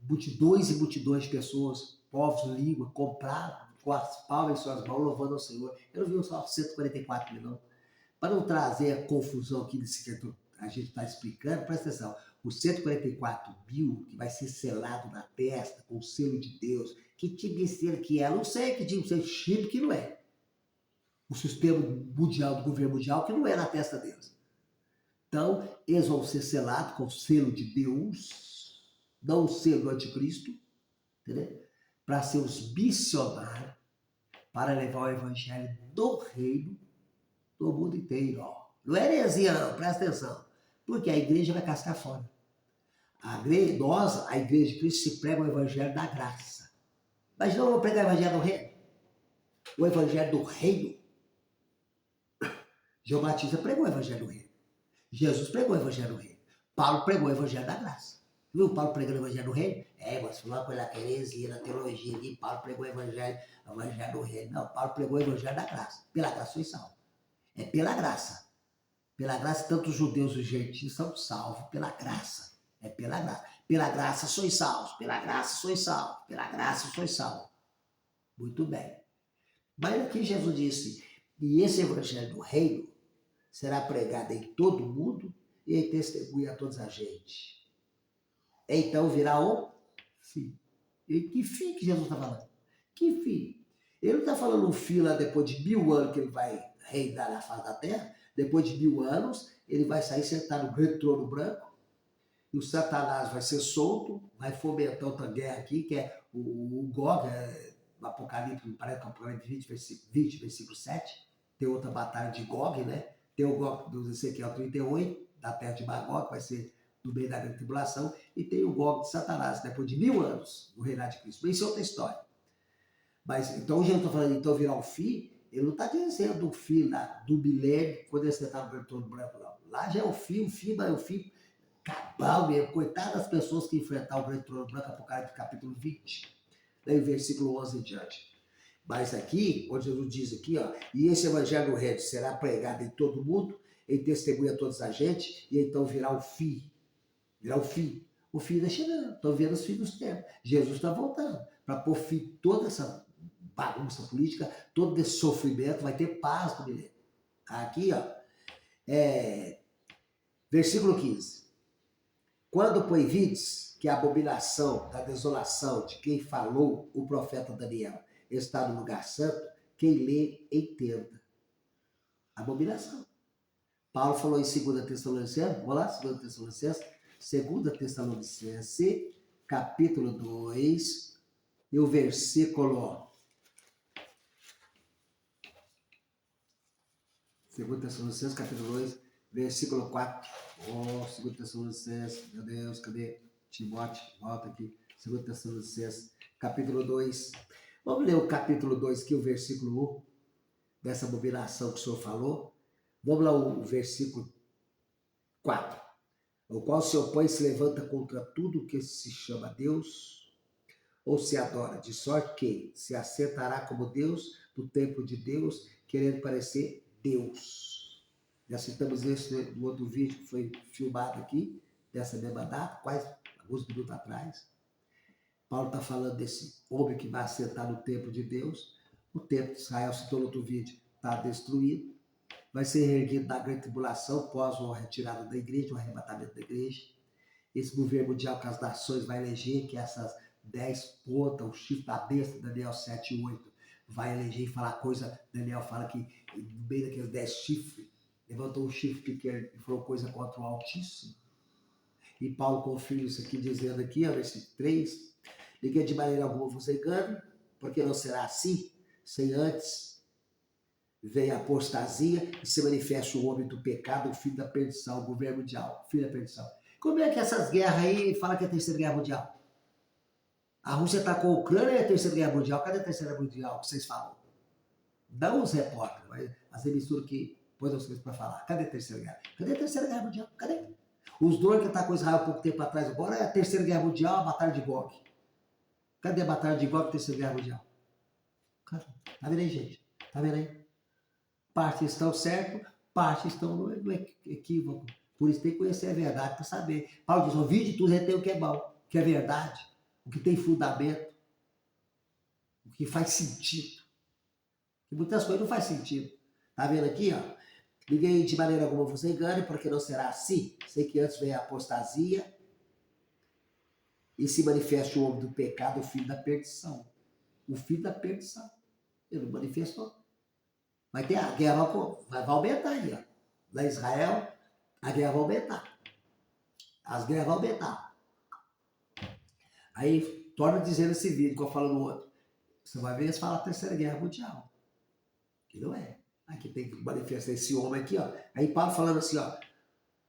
multidões e multidões de pessoas, povos, língua, comprados, com as palmas em suas mãos, louvando ao Senhor. Eu não vi só 144 mil, não. Para não trazer a confusão aqui desse que a gente está explicando, presta atenção. Os 144 mil, que vai ser selado na testa com o selo de Deus, que tipo de selo que é? Não sei que tipo de chip que não é. O sistema mundial, do governo mundial, que não é na testa deles. Então, eles vão ser selados com o selo de Deus. não sendo anticristo, entendeu? Para ser os missionários, para levar o evangelho do reino do mundo inteiro. Ó. Não é heresia, não, presta atenção. Porque a igreja vai cascar fora. A igreja de Cristo, se prega o evangelho da graça. Mas não vou pregar o evangelho do reino. O evangelho do reino. João Batista pregou o evangelho do reino. Jesus pregou o evangelho do reino. Paulo pregou o evangelho da graça. Viu Paulo pregando o evangelho do reino? Mas foi uma coisa heresia na teologia ali. Paulo pregou o evangelho do reino. Não, Paulo pregou o evangelho da graça. Pela graça sois salvo. É pela graça. Pela graça, tanto os judeus e os gentios são salvos pela graça. É pela graça. Pela graça sois salvos. Pela graça sois salvos. Pela graça sois salvos. Muito bem. Mas aqui Jesus disse, e esse evangelho do reino será pregado em todo o mundo e em testemunha a toda a gente. Então virá o fim. E que fim que Jesus está falando? Que fim? Ele não está falando um fim lá depois de 1000 anos que ele vai reinar na face da terra. Depois de 1000 anos, ele vai sair sentado no grande trono branco. E o Satanás vai ser solto, vai fomentar outra guerra aqui, que é o Gog, no Apocalipse, parece que é o Apocalipse 20, versículo 7. Tem outra batalha de Gog, né? Tem o Gog do Ezequiel 38, da terra de Magog, que vai ser no meio da grande tribulação. E tem o Gog de Satanás, depois de 1000 anos, no reinado de Cristo. Mas isso é outra história. Mas, então, o Jesus está falando, então virar o fim, ele não está dizendo o fim do milênio, quando ele está no grande trono branco, não. Lá já é o fim, mas é o fim cabal mesmo. Coitado das pessoas que enfrentar o grande trono branco, Apocalipse capítulo 20, daí versículo 11 em diante. Mas aqui, onde Jesus diz aqui, ó, e esse evangelho do reino será pregado em todo mundo, em testemunha a todos a gente, e então virá o fim. Virá o fim. O fim está chegando. Estão vendo os fins dos tempos. Jesus está voltando para pôr fim toda essa bagunça política, todo esse sofrimento, vai ter paz no milênio. Aqui, ó, versículo 15. Quando, pois, vides que a abominação da desolação de quem falou o profeta Daniel está no lugar santo, quem lê, entenda. Abominação. Paulo falou em 2 Tessalonicenses, vamos lá, 2 Tessalonicenses, capítulo 2, e o versículo 2 Tessalonicenses, capítulo 2, versículo 4. 2 Tessalonicenses, meu Deus, cadê Timóteo? Volta aqui. 2 Tessalonicenses, capítulo 2. Vamos ler o capítulo 2 aqui, o versículo 1, dessa abominação que o senhor falou. Vamos lá, o versículo 4. O qual se opõe e se levanta contra tudo que se chama Deus ou se adora, de sorte que se assentará como Deus no templo de Deus, querendo parecer Deus. Já citamos esse no outro vídeo que foi filmado aqui, dessa mesma data, quase alguns minutos atrás. Paulo está falando desse homem que vai assentar no templo de Deus. O templo de Israel, citou no outro vídeo, está destruído. Vai ser erguido na grande tribulação, pós uma retirada da igreja, um arrebatamento da igreja. Esse governo mundial que as nações vai eleger, que essas 10 pontas, o chifre da besta, Daniel 7 e 8, vai eleger e falar coisa. Daniel fala que no meio daqueles 10 chifres, levantou um chifre pequeno e falou coisa contra o Altíssimo. E Paulo confirma isso aqui, dizendo aqui, versículo 3, ninguém de maneira alguma vos engane, porque não será assim, sem antes venha a apostasia e se manifeste o homem do pecado, o filho da perdição, o governo mundial, filho da perdição. Como é que essas guerras aí fala que é a terceira guerra mundial? A Rússia está com a Ucrânia e a terceira guerra mundial. Cadê a terceira guerra mundial que vocês falam? Não os repórteres, mas as emissoras que põem as coisas para falar. Cadê a terceira guerra? Cadê a terceira guerra mundial? Cadê? Os drones que estão com Israel há pouco tempo atrás agora é a terceira guerra mundial, a batalha de Gog. Cadê a batalha de Gog e a terceira guerra mundial? Cadê? Tá vendo aí, gente? Tá vendo aí? Parte estão certo, parte estão no equívoco. Por isso tem que conhecer a verdade para saber. Paulo diz, ouvir de tudo retém o que é bom, o que é verdade, o que tem fundamento, o que faz sentido. E muitas coisas não faz sentido. Tá vendo aqui, ó? Ninguém de maneira alguma vos engane, porque não será assim. Sei que antes vem a apostasia e se manifeste o homem do pecado, o filho da perdição. O filho da perdição. Ele não manifestou. Vai ter a guerra, vai aumentar aí, ó. Lá em Israel, a guerra vai aumentar. As guerras vão aumentar. Aí torna dizendo esse vídeo que eu falo no outro. Você vai ver eles falam a Terceira Guerra Mundial. Que não é. Aqui tem que manifestar esse homem aqui, ó. Aí Paulo falando assim, ó.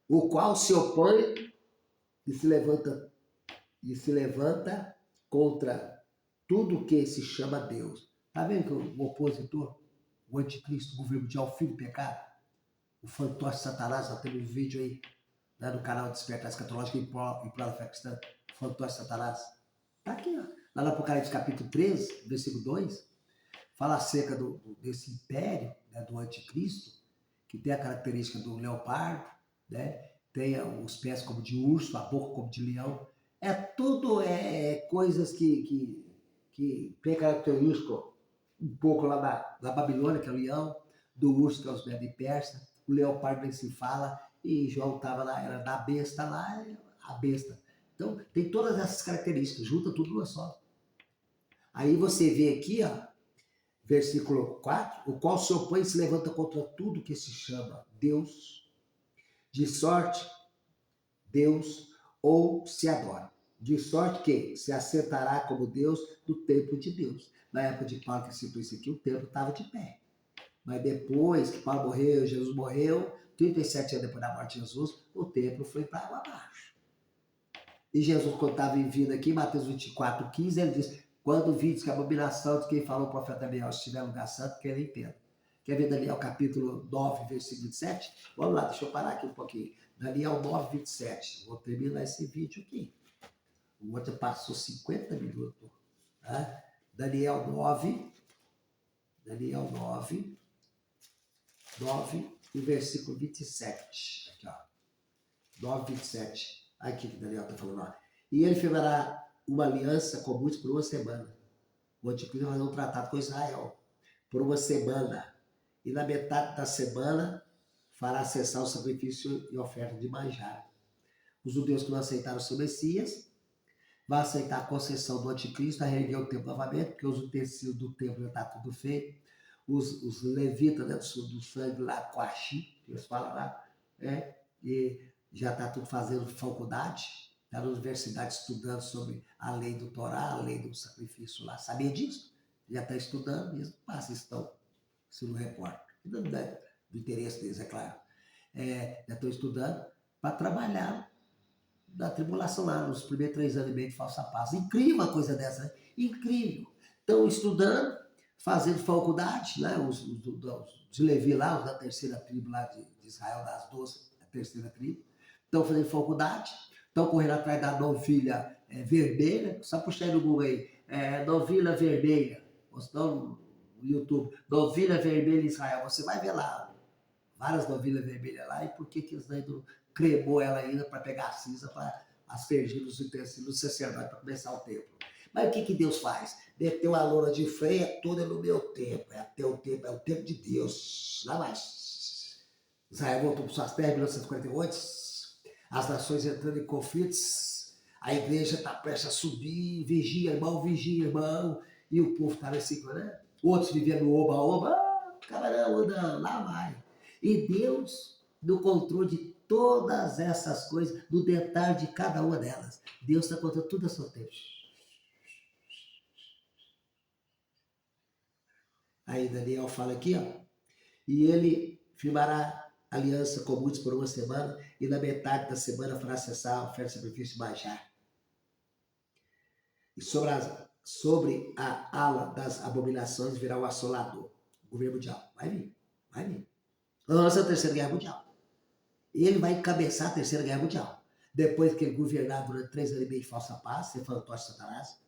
O qual se opõe e se levanta contra tudo que se chama Deus. Tá vendo que o opositor, o anticristo, o governo mundial, o filho do pecado, o fantoche Satanás, nós temos um vídeo aí, né, no canal Despertar Escatológico em prol da fé cristã, o fantoche Satanás. Tá aqui, ó. Lá no Apocalipse capítulo 13, versículo 2, fala acerca desse império, né, do anticristo, que tem a característica do leopardo, né? Tem os pés como de urso, a boca como de leão. É tudo coisas que tem característica um pouco lá da Babilônia, que é o leão, do urso, que é os Medo Persa, o leopardo nem se fala, e João estava lá, era da besta lá, a besta. Então, tem todas essas características, junta tudo numa só. Aí você vê aqui, ó, versículo 4, o qual se opõe e se levanta contra tudo que se chama Deus, de sorte Deus ou se adora. De sorte que se assentará como Deus no templo de Deus. Na época de Paulo que citou isso aqui, o templo estava de pé. Mas depois que Paulo morreu, Jesus morreu, 37 anos depois da morte de Jesus, o templo foi para água abaixo. E Jesus, quando estava em vida aqui, Mateus 24, 15, ele diz, quando vides que a abominação de quem falou o profeta Daniel estiver no lugar santo, que ele entenda. Quer ver Daniel capítulo 9, versículo 27? Vamos lá, deixa eu parar aqui um pouquinho. Daniel 9, 27. Vou terminar esse vídeo aqui. O outro passou 50 minutos. Tá? Daniel 9, 9 e versículo 27. Aqui, ó. 9, 27. Aqui que Daniel está falando. Ó. E ele firmará uma aliança com muitos por uma semana. O anticristo vai fazer um tratado com Israel por uma semana. E na metade da semana fará cessar o sacrifício e oferta de manjar. Os judeus que não aceitaram o seu Messias vão aceitar a concessão do anticristo, a reerguer o templo novamente, porque os utensílios do templo já está tudo feito. Os levitas, né, do sangue lá, Coaxi, que eles falam lá, e já está tudo fazendo faculdade, está na universidade estudando sobre a lei do Torá, a lei do sacrifício lá. Sabia disso? Já está estudando, eles passam, estão. Se não reporta. Do interesse deles, é claro. Já estou estudando para trabalhar na tribulação lá, nos primeiros 3 anos e meio de falsa paz. Incrível uma coisa dessa, né? Incrível. Estão estudando, fazendo faculdade, né? Os de Levi lá, os da terceira tribo lá de Israel, das 12, a terceira tribo. Estão fazendo faculdade, estão correndo atrás da novilha vermelha, só puxar no Google aí, novilha vermelha, ou senão no YouTube, novilha vermelha em Israel, você vai ver lá, várias novilhas vermelhas lá, e por que eles ainda cremou ela ainda para pegar a cinza para aspergir os utensílios do sacerdote para começar o templo. Mas o que Deus faz? Meteu a lona de freio, toda no meu tempo, é o tempo de Deus, lá mais. Israel voltou para suas terras em 1948, as nações entrando em conflitos, a igreja está prestes a subir, vigia, irmão, e o povo está nesse, né? Outros vivendo no oba-oba, camarão, andando, lá vai. E Deus, no controle de todas essas coisas, no detalhe de cada uma delas. Deus está contando tudo a seu tempo. Aí Daniel fala aqui, ó, e ele firmará aliança com muitos por uma semana, e na metade da semana fará cessar a oferta de sacrifício de manjar. E sobre a ala das abominações virá o assolador, o governo mundial. Vai vir. Antes da Terceira Guerra Mundial. Ele vai encabeçar a Terceira Guerra Mundial. Depois que ele governar durante 3 anos e meio de falsa paz, ser fantoche de Satanás.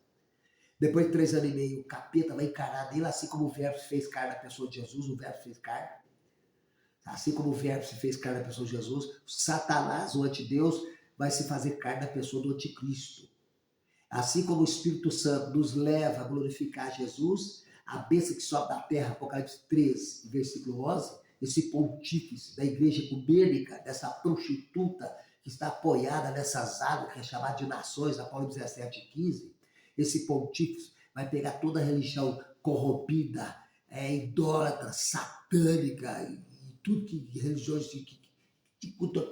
Depois de 3 anos e meio, o capeta vai encarnar dele, assim como o verbo se fez carne na pessoa de Jesus, o verbo fez carne. Assim como o verbo se fez carne na pessoa de Jesus, Satanás, o antideus, vai se fazer carne na pessoa do anticristo. Assim como o Espírito Santo nos leva a glorificar Jesus, a bênção que sobe da terra, Apocalipse 13, versículo 11, esse pontífice da igreja ecumênica, dessa prostituta que está apoiada nessas águas, que é chamada de nações, Apocalipse 17, 15, esse pontífice vai pegar toda a religião corrompida, idólatra, satânica, e tudo que religiões de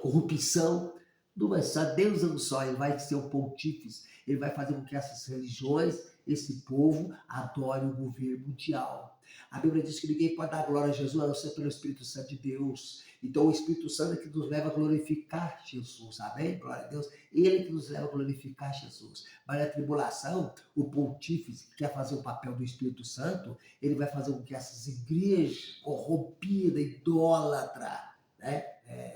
corrupção, numa só, Deus é um só, ele vai ser o pontífice, ele vai fazer com que essas religiões, esse povo, adore o governo mundial. A Bíblia diz que ninguém pode dar glória a Jesus, a não ser pelo Espírito Santo de Deus. Então o Espírito Santo é que nos leva a glorificar Jesus, amém? Glória a Deus. Ele que nos leva a glorificar Jesus. Mas na tribulação, o pontífice que quer fazer o papel do Espírito Santo, ele vai fazer com que essas igrejas corrompidas, idólatras, né?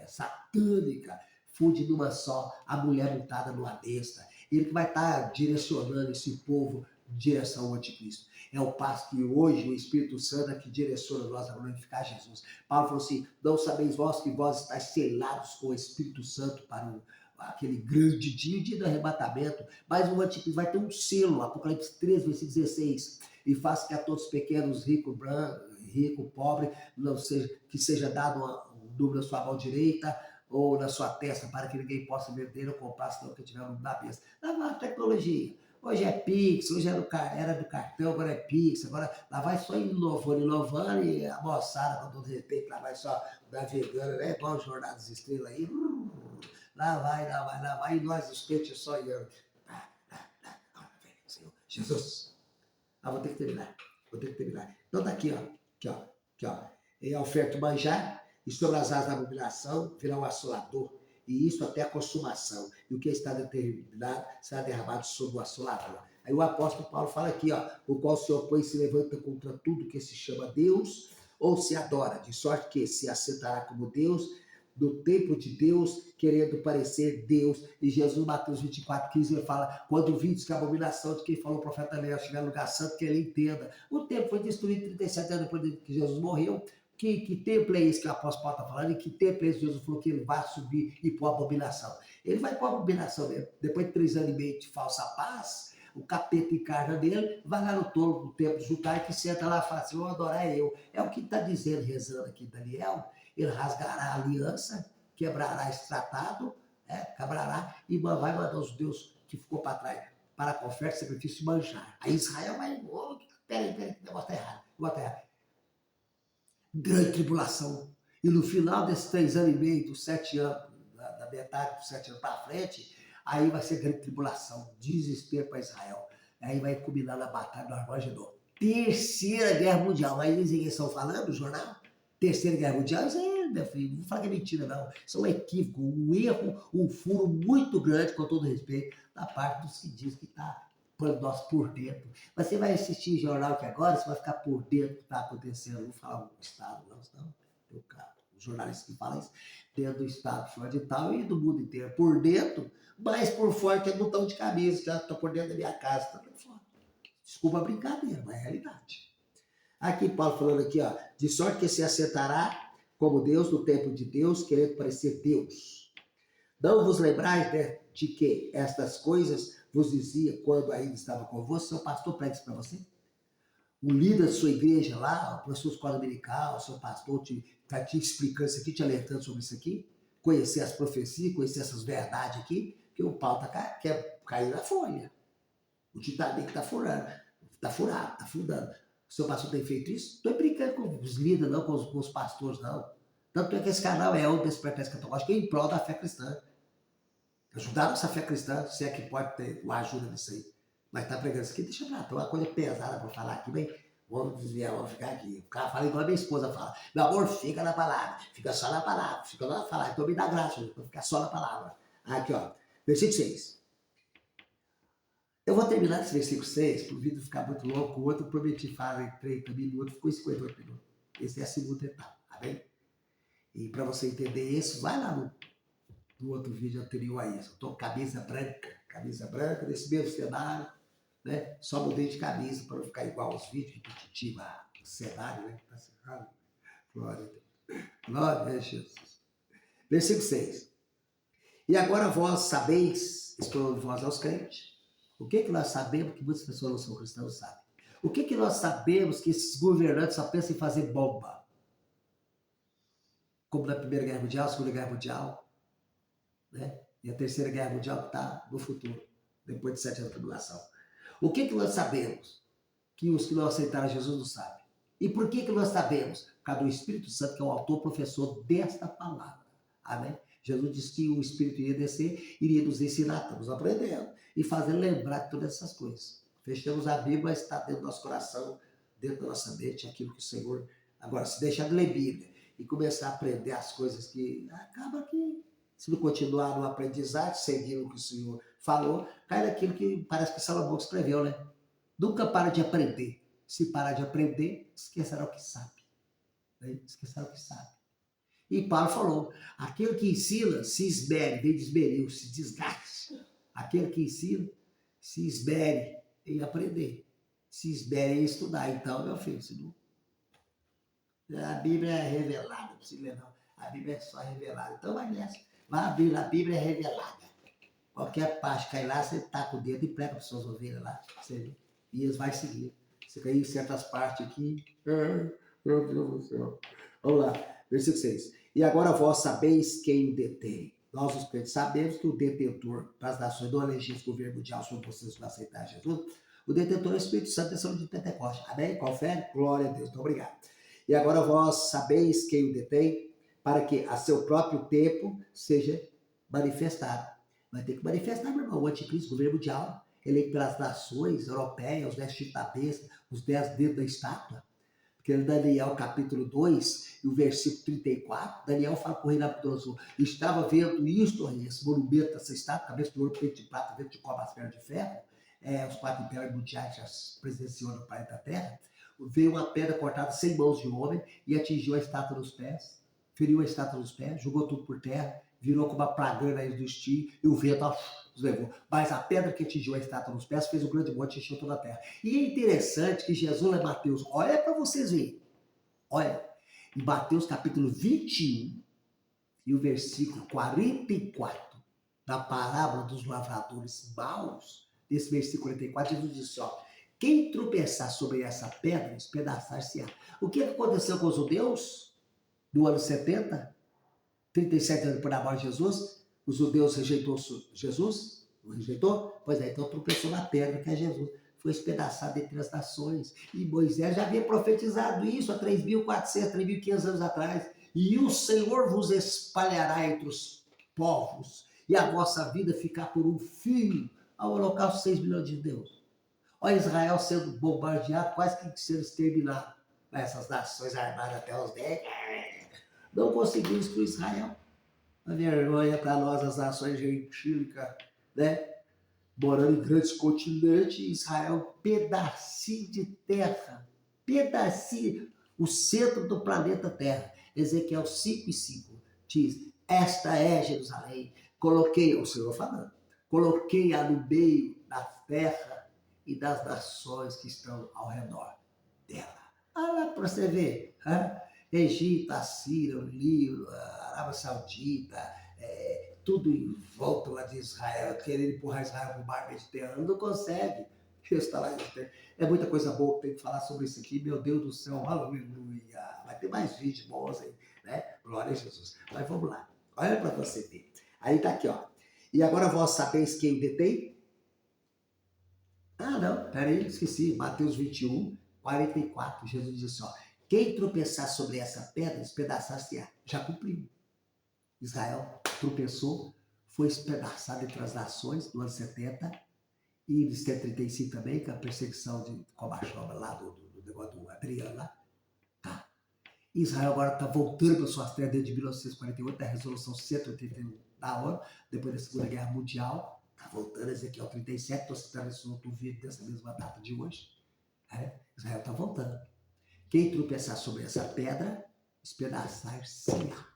Satânica, funde numa só, a mulher montada numa besta. Ele que vai estar direcionando esse povo em direção ao anticristo. É o passo que hoje o Espírito Santo é que direciona nós a glorificar Jesus. Paulo falou assim, não sabeis vós que vós estáis selados com o Espírito Santo para aquele grande dia do arrebatamento, mas o anticristo vai ter um selo, Apocalipse 3, versículo 16, e faz que a todos pequenos, rico, branco, rico, pobre, não seja, que seja dado um número na sua mão direita, ou na sua testa, para que ninguém possa vender ou comprar, senão que tiver no na besta. Na nova tecnologia. Hoje é Pix, hoje era do cartão, agora é Pix, agora lá vai só inovando, e a moçada, com todo respeito, lá vai só navegando, né? Igual o Jornal das Estrelas aí. Lá vai, e nós os peixes só indo. Senhor, Jesus. Vou ter que terminar. Então tá aqui, ó. É a oferta manjar, e sobre as asas da abominação virá um assolador, e isso até a consumação. E o que está determinado será derramado sobre o assolador. Aí o apóstolo Paulo fala aqui, ó, o qual se opõe e se levanta contra tudo que se chama Deus, ou se adora, de sorte que se assentará como Deus, do templo de Deus, querendo parecer Deus. E Jesus, Mateus 24:15, ele fala, quando vides que a abominação de quem falou o profeta Daniel estiver no lugar santo, que ele entenda. O templo foi destruído 37 anos depois que Jesus morreu. Que templo é esse que o apóstolo Paulo está falando? E que templo é esse que Jesus falou que ele vai subir e pôr a abominação? Ele vai pôr a abominação mesmo. Depois de 3 anos e meio de falsa paz, o capeta encarna nele, vai lá no topo do templo judaico e senta lá e fala assim, vou adorar eu. É o que está dizendo, rezando aqui Daniel. Ele rasgará a aliança, quebrará esse tratado, quebrará, e vai mandar os judeus que ficou para trás para a oferta, sacrifício e manjar. Aí Israel vai, peraí, que o negócio está errado. Grande tribulação. E no final desses 3 anos e meio, dos 7 anos, da metade dos 7 anos para frente, aí vai ser grande tribulação, desespero para Israel. Aí vai culminar na batalha do Armagedon. Terceira Guerra Mundial. Mas eles estão falando no jornal? Terceira Guerra Mundial, isso aí, meu filho, não fala que é mentira, não. Isso é um equívoco, um erro, um furo muito grande, com todo respeito, da parte dos que diz que está nós por dentro. Mas você vai assistir jornal que agora, você vai ficar por dentro do que está acontecendo. Não vou falar o Estado, não, senão tem os jornalistas que falam isso, dentro do Estado, fora de tal, e do mundo inteiro. Por dentro, mas por fora, que é botão de camisa, já estou por dentro da minha casa, está por fora. Desculpa a brincadeira, mas é realidade. Aqui, Paulo falando aqui, ó, de sorte que se assentará como Deus no templo de Deus, querendo parecer Deus. Não vos lembrais de que estas coisas vos dizia quando ainda estava convosco? Seu pastor prega isso para você? O líder da sua igreja lá, o professor de escola dominical, o seu pastor está te explicando isso aqui, te alertando sobre isso aqui, conhecer as profecias, conhecer essas verdades aqui, que o pau quer cair na folha. O Titanic está furando, está furando. O seu pastor tem feito isso? Não estou brincando com os líderes, não, com os pastores, não. Tanto é que esse canal é o Despertar Escatológico em prol da fé cristã. Ajudar a nossa fé cristã, se é que pode ter uma ajuda nisso aí. Mas está pregando isso aqui, deixa eu ver, tem uma coisa pesada para falar aqui, bem, vamos desviar, vamos ficar aqui. O cara fala igual a minha esposa fala, meu amor, fica na palavra, fica só na palavra, fica na palavra, então me dá graça, para ficar só na palavra. Aqui, ó, versículo 6. Eu vou terminar esse versículo 6, para o vídeo ficar muito longo. O outro eu prometi falar em 30 minutos, ficou 58 minutos. Esse é a segunda etapa, tá bem? E para você entender isso, vai lá no outro vídeo anterior a isso. Eu estou com camisa branca, nesse mesmo cenário, né? Só mudei de camisa para não ficar igual aos vídeos repetitivos, o cenário, né? Está cerrado. Glória a Deus. Glória a Jesus. Versículo 6. E agora vós sabeis, estou vós aos crentes, o que nós sabemos que muitas pessoas não são cristãos sabem? O que nós sabemos que esses governantes só pensam em fazer bomba? Como na Primeira Guerra Mundial, Segunda Guerra Mundial, né? E a Terceira Guerra Mundial que está no futuro, depois de 7 anos de tribulação. O que nós sabemos que os que não aceitaram Jesus não sabem? E por que nós sabemos? Por causa do Espírito Santo, que é o autor professor desta palavra. Amém? Jesus disse que o Espírito iria descer, iria nos ensinar, estamos aprendendo, e fazendo lembrar de todas essas coisas. Fechamos a Bíblia, mas está dentro do nosso coração, dentro da nossa mente, aquilo que o Senhor... Agora, se deixar de ler Bíblia e começar a aprender as coisas que... Acaba que, se não continuar no aprendizado, seguindo o que o Senhor falou, cai naquilo que parece que Salomão escreveu, né? Nunca para de aprender. Se parar de aprender, esquecerá o que sabe. Né? Esquecerá o que sabe. E Paulo falou, aquele que ensina, se esmere, vem de esmeril, se desgaste. Aquele que ensina, se esmere em aprender. Se esmere em estudar. Então, meu filho, senão... A Bíblia é revelada, não precisa ler não. A Bíblia é só revelada. Então vai nessa. Vai abrir, a Bíblia é revelada. Qualquer parte cai lá, você taca o dedo e prega para suas ovelhas lá. Você, e eles vão seguir. Você cair em certas partes aqui. Meu Deus do céu. Vamos lá, versículo 6. E agora vós sabeis quem o detém. Nós, os crentes, sabemos que o detentor para as nações do legítimo governo mundial sobre vocês que não aceitar Jesus, o detentor é o Espírito Santo da de Pentecoste. Amém? Confere? Glória a Deus. Muito obrigado. E agora vós sabeis quem o detém, para que a seu próprio tempo seja manifestado. Vai ter que manifestar, meu irmão, o anticristo, o governo mundial, eleito pelas nações europeias, os 10 chifres da besta, os 10 dedos da estátua. Porque em Daniel capítulo 2, e o versículo 34, Daniel fala para o rei Nabucodonosor, estava vendo isto, esse monumento, essa estátua, cabeça de ouro, peito de prata, vento de cobre, as pernas de ferro, os 4 impérios mundiais já presenciou no planeta Terra, veio uma pedra cortada sem mãos de homem e atingiu a estátua nos pés, feriu a estátua nos pés, jogou tudo por terra, virou como uma pragana do estio e o vento os levou. Mas a pedra que atingiu a estátua nos pés fez um grande monte e encheu toda a terra. E é interessante que Jesus lá em Mateus, olha para vocês verem, olha, em Mateus capítulo 21 e o versículo 44 da parábola dos lavradores maus, nesse versículo 44, Jesus disse, ó, quem tropeçar sobre essa pedra, despedaçar-se-á. O que aconteceu com os judeus no ano 70? 37 anos por a morte de Jesus, os judeus rejeitou Jesus? Não rejeitou? Pois é, então tropeçou na pedra que é Jesus. Foi espedaçado entre as nações. E Moisés já havia profetizado isso há 3.400, 3.500 anos atrás. E o Senhor vos espalhará entre os povos, e a vossa vida ficar por um fio ao holocausto 6 milhões de Deus. Olha Israel sendo bombardeado, quase que sendo exterminado. Essas nações armadas até os dentes. Não conseguiu destruir Israel. A vergonha para nós, as nações gentílicas, né? Morando em grandes continentes, Israel, pedacinho de terra, pedacinho, o centro do planeta Terra. Ezequiel 5:5 diz, esta é Jerusalém, coloquei, o Senhor falando, coloquei-a no meio da terra e das nações que estão ao redor dela. Olha lá para você ver, Egito, Assíria, o Líbano, a Arábia Saudita, tudo em volta lá de Israel, querendo empurrar Israel para o mar Mediterrâneo, não consegue. É muita coisa boa que tem que falar sobre isso aqui, meu Deus do céu, aleluia. Vai ter mais vídeos bons aí, né? Glória a Jesus. Mas vamos lá, olha para você ver. Aí tá aqui, ó. E agora vós sabeis quem detém? Ah, não, peraí, esqueci. Mateus 21, 44, Jesus diz assim, ó, quem tropeçar sobre essa pedra, despedaçar-se-á. Já cumpriu. Israel tropeçou, foi espedaçado entre as nações no ano 70, e em 35 também, com a perseguição de Kobachova lá, do negócio do Adriano lá. Tá. Israel agora está voltando para suas terras desde 1948, da resolução 181 da ONU, depois da Segunda Guerra Mundial. Está voltando, Ezequiel 37, estou citando esse outro vídeo dessa mesma data de hoje. Israel está voltando. Quem tropeçar sobre essa pedra, despedaçar-se-á.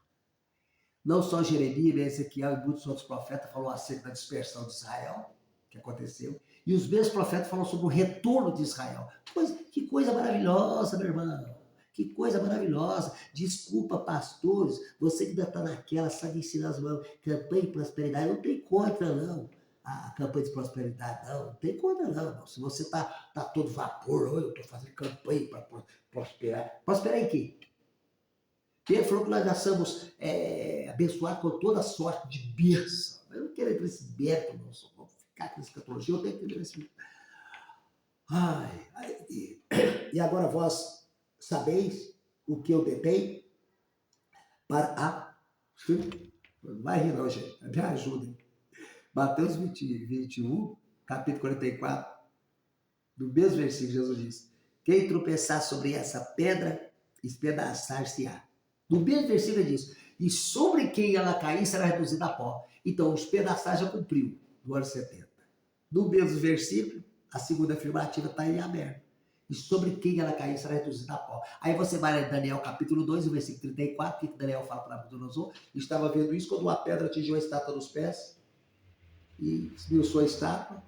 Não só Jeremias, Ezequiel e muitos outros profetas falou acerca da dispersão de Israel, que aconteceu, e os mesmos profetas falam sobre o retorno de Israel. Pois, que coisa maravilhosa, meu irmão. Que coisa maravilhosa. Desculpa, pastores, você que ainda está naquela, sabe ensinar as mãos, campanha de prosperidade, não tem contra, não. A campanha de prosperidade, não tem contra, não. Se você está todo vapor, eu estou fazendo campanha para prosperar. Prosperar em quê? Ele falou que nós já somos abençoados com toda sorte de bênção. Eu não quero entrar nesse mérito, não. Só vou ficar com escatologia, eu tenho que entrar nesse... E agora vós sabeis o que eu detei para a Não vai rir não, gente. Me ajudem. Mateus 21, capítulo 44, do mesmo versículo, Jesus diz: quem tropeçar sobre essa pedra, espedaçar-se-á. No mesmo versículo diz: e sobre quem ela cair, será reduzida a pó. Então, os pedaçar já cumpriu, no ano 70. No mesmo versículo, a segunda afirmativa está em aberto. E sobre quem ela cair, será reduzida a pó. Aí você vai em Daniel capítulo 2, o versículo 34, que Daniel fala para Nabucodonosor: estava vendo isso quando uma pedra atingiu a estátua dos pés e esmiuçou a estátua,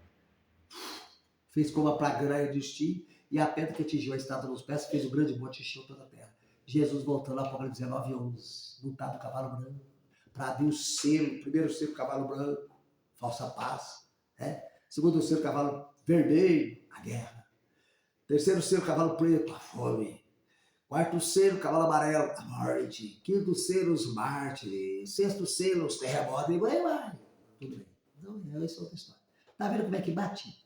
fez como a praga de estio, e a pedra que atingiu a estátua dos pés fez um grande monte e encheu toda a terra. Jesus voltando ao Apocalipse 19, 11, montado no cavalo branco, para abrir o selo, primeiro selo, cavalo branco, falsa paz, né? Segundo selo, cavalo vermelho, a guerra. Terceiro selo, cavalo preto, a fome. Quarto selo, cavalo amarelo, a morte. Quinto selo, os mártires. Sexto selo, os terremotos, e vai. Tudo bem. Então, essa é outra história. Tá vendo como é que bate?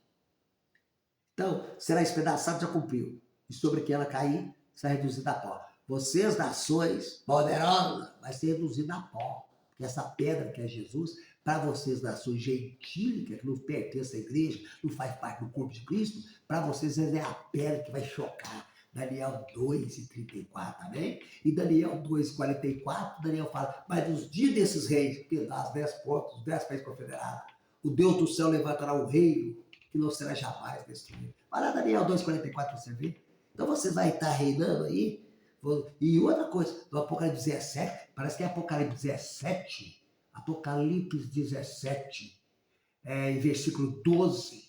Então, será espedaçado, já cumpriu. E sobre que ela cair, será reduzida a pó. Vocês, nações poderosas, vai ser reduzida a pó. Porque essa pedra que é Jesus, para vocês, nações gentílicas, que não pertencem à igreja, não faz parte do corpo de Cristo, para vocês é a pedra que vai chocar. Daniel 2:34, amém? E Daniel 2:44, Daniel fala, mas nos dias desses reis, que dá as 10 portas, os 10 países confederados, o Deus do céu levantará um reino que não será jamais destruído. Vai lá, Daniel 2:44 para você ver. Então você vai estar reinando aí. E outra coisa, no Apocalipse 17, parece que é Apocalipse 17, em versículo 12,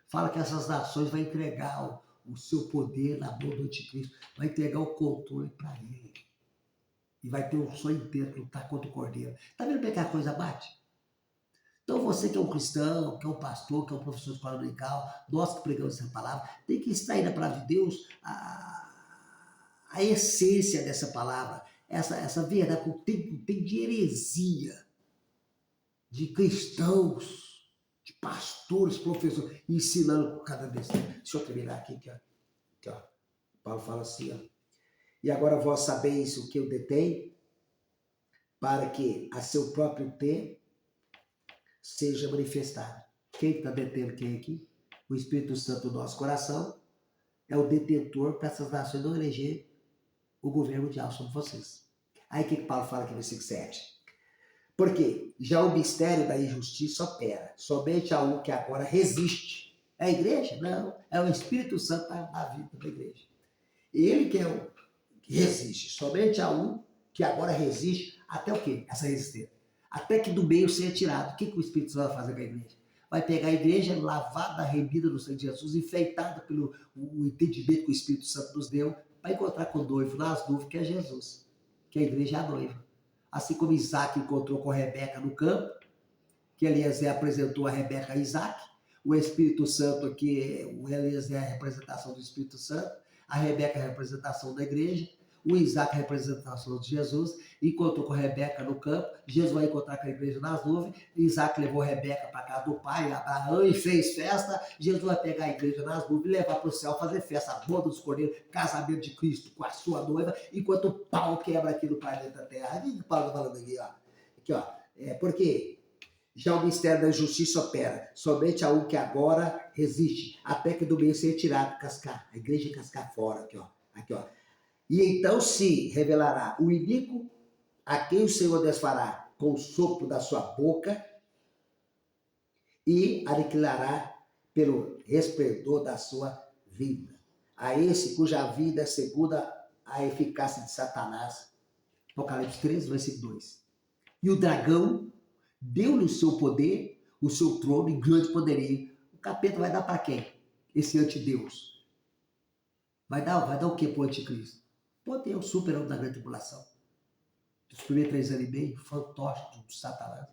fala que essas nações vão entregar o seu poder na mão do anticristo, vai entregar o controle para ele. E vai ter um sonho inteiro para lutar contra o cordeiro. Tá vendo como é que a coisa bate? Então você que é um cristão, que é um pastor, que é um professor de escola dominical, nós que pregamos essa palavra, tem que extrair da palavra de Deus a essência dessa palavra, essa verdade que tem de heresia, de cristãos, de pastores, professores, ensinando por cada vez. Deixa eu terminar aqui, ó. Paulo fala assim, ó. E agora vós sabeis o que eu detenho, para que a seu próprio tempo seja manifestado. Quem está detendo quem aqui? O Espírito Santo do nosso coração é o detentor para essas nações não eleger o governo mundial sobre vocês. Aí o que Paulo fala aqui no versículo 7? Porque já o mistério da injustiça opera, somente a um que agora resiste. É a igreja? Não, é o Espírito Santo na vida da igreja. Ele que é o que resiste, somente a um que agora resiste, até o quê? Essa resistência. Até que do meio seja tirado. O que o Espírito Santo vai fazer com a igreja? Vai pegar a igreja lavada, remida no sangue de Jesus, enfeitada pelo o entendimento que o Espírito Santo nos deu, para encontrar com o noivo nas nuvens, que é Jesus, que a igreja é a noiva. Assim como Isaac encontrou com Rebeca no campo, que Eliezer apresentou a Rebeca a Isaac, o Espírito Santo aqui, o Eliezer é a representação do Espírito Santo, a Rebeca é a representação da igreja, o Isaac é a representação de Jesus, encontrou com a Rebeca no campo, Jesus vai encontrar com a igreja nas nuvens, Isaac levou a Rebeca para casa do pai, Abraão, e fez festa, Jesus vai pegar a igreja nas nuvens e levar para o céu fazer festa, a boda dos cordeiros, casamento de Cristo com a sua noiva, enquanto o pau quebra aqui no planeta Terra. O que o Paulo está falando aqui, ó? Aqui, ó. Porque já o mistério da justiça opera, somente a um que agora resiste, até que do meio seja tirado, cascar, a igreja cascar fora, aqui, ó. E então se revelará o iníquo, a quem o Senhor desfará com o sopro da sua boca e aniquilará pelo resplendor da sua vida. A esse cuja vida é segundo a eficácia de Satanás. Apocalipse 13, versículo 2. E o dragão deu-lhe o seu poder, o seu trono e grande poderio. O capeta vai dar para quem? Esse antideus. Vai dar o que para o anticristo? Poder, o super-homem da grande tribulação. Os primeiros 3 anos e meio, fantoche de Satanás.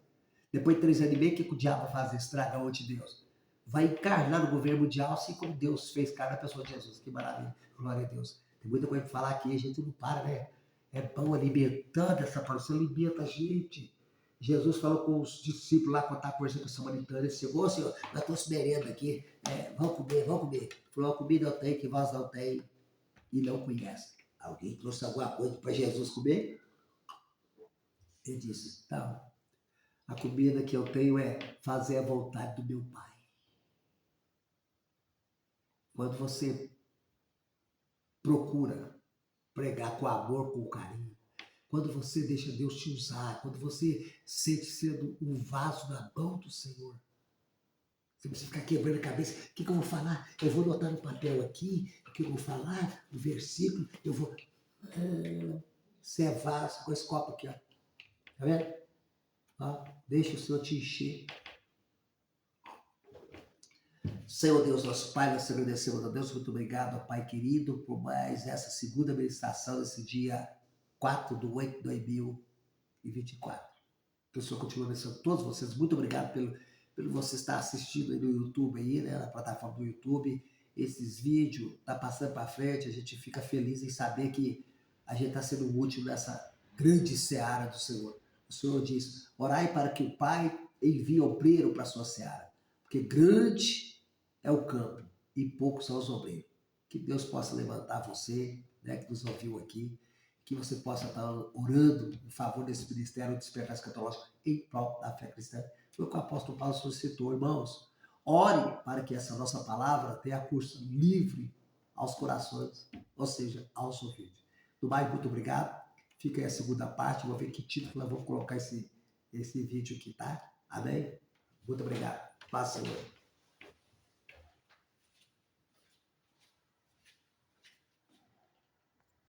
Depois de 3 anos e meio, o que o diabo vai fazer? Estragar o antideus. Vai encarnar no governo mundial, assim como Deus fez carne na pessoa de Jesus. Que maravilha. Glória a Deus. Tem muita coisa para falar aqui, a gente não para, né? É bom alimentando essa palavra, você alimenta a gente. Jesus falou com os discípulos lá, quando estava conversando com o samaritano, ele disse, ô Senhor, nós estamos merenda aqui, vamos comer. Ele falou, a comida eu tenho que vós não tem e não conhece. Alguém trouxe alguma coisa para Jesus comer? Ele disse, então, a comida que eu tenho é fazer a vontade do meu Pai. Quando você procura pregar com amor, com carinho, quando você deixa Deus te usar, quando você sente sendo um vaso na mão do Senhor, você precisa ficar quebrando a cabeça. O que eu vou falar? Eu vou anotar no papel aqui, o que eu vou falar, no versículo, eu vou... Você é vaso com esse copo aqui, ó. Tá vendo? Ó, deixa o Senhor te encher. Senhor Deus, nosso Pai, nós te agradecemos, ó Deus, muito obrigado, ó Pai querido, por mais essa segunda meditação, desse dia 4/8/2024. Que o Senhor continue abençoando todos vocês. Muito obrigado pelo você estar assistindo aí no YouTube, aí, né, na plataforma do YouTube. Esses vídeos tá passando para frente, a gente fica feliz em saber que a gente está sendo útil nessa grande seara do Senhor. O Senhor diz, orai para que o Pai envie obreiro para a sua seara, porque grande é o campo e poucos são os obreiros. Que Deus possa levantar você, né, que nos ouviu aqui, que você possa estar orando em favor desse ministério de despertar escatológico em prol da fé cristã. Foi o que o apóstolo Paulo solicitou, irmãos. Ore para que essa nossa palavra tenha curso livre aos corações, ou seja, aos ouvidos. Do mais, muito obrigado. Fica aí a segunda parte, vou ver que título eu vou colocar esse vídeo aqui, tá? Amém? Muito obrigado. Paz, Senhor.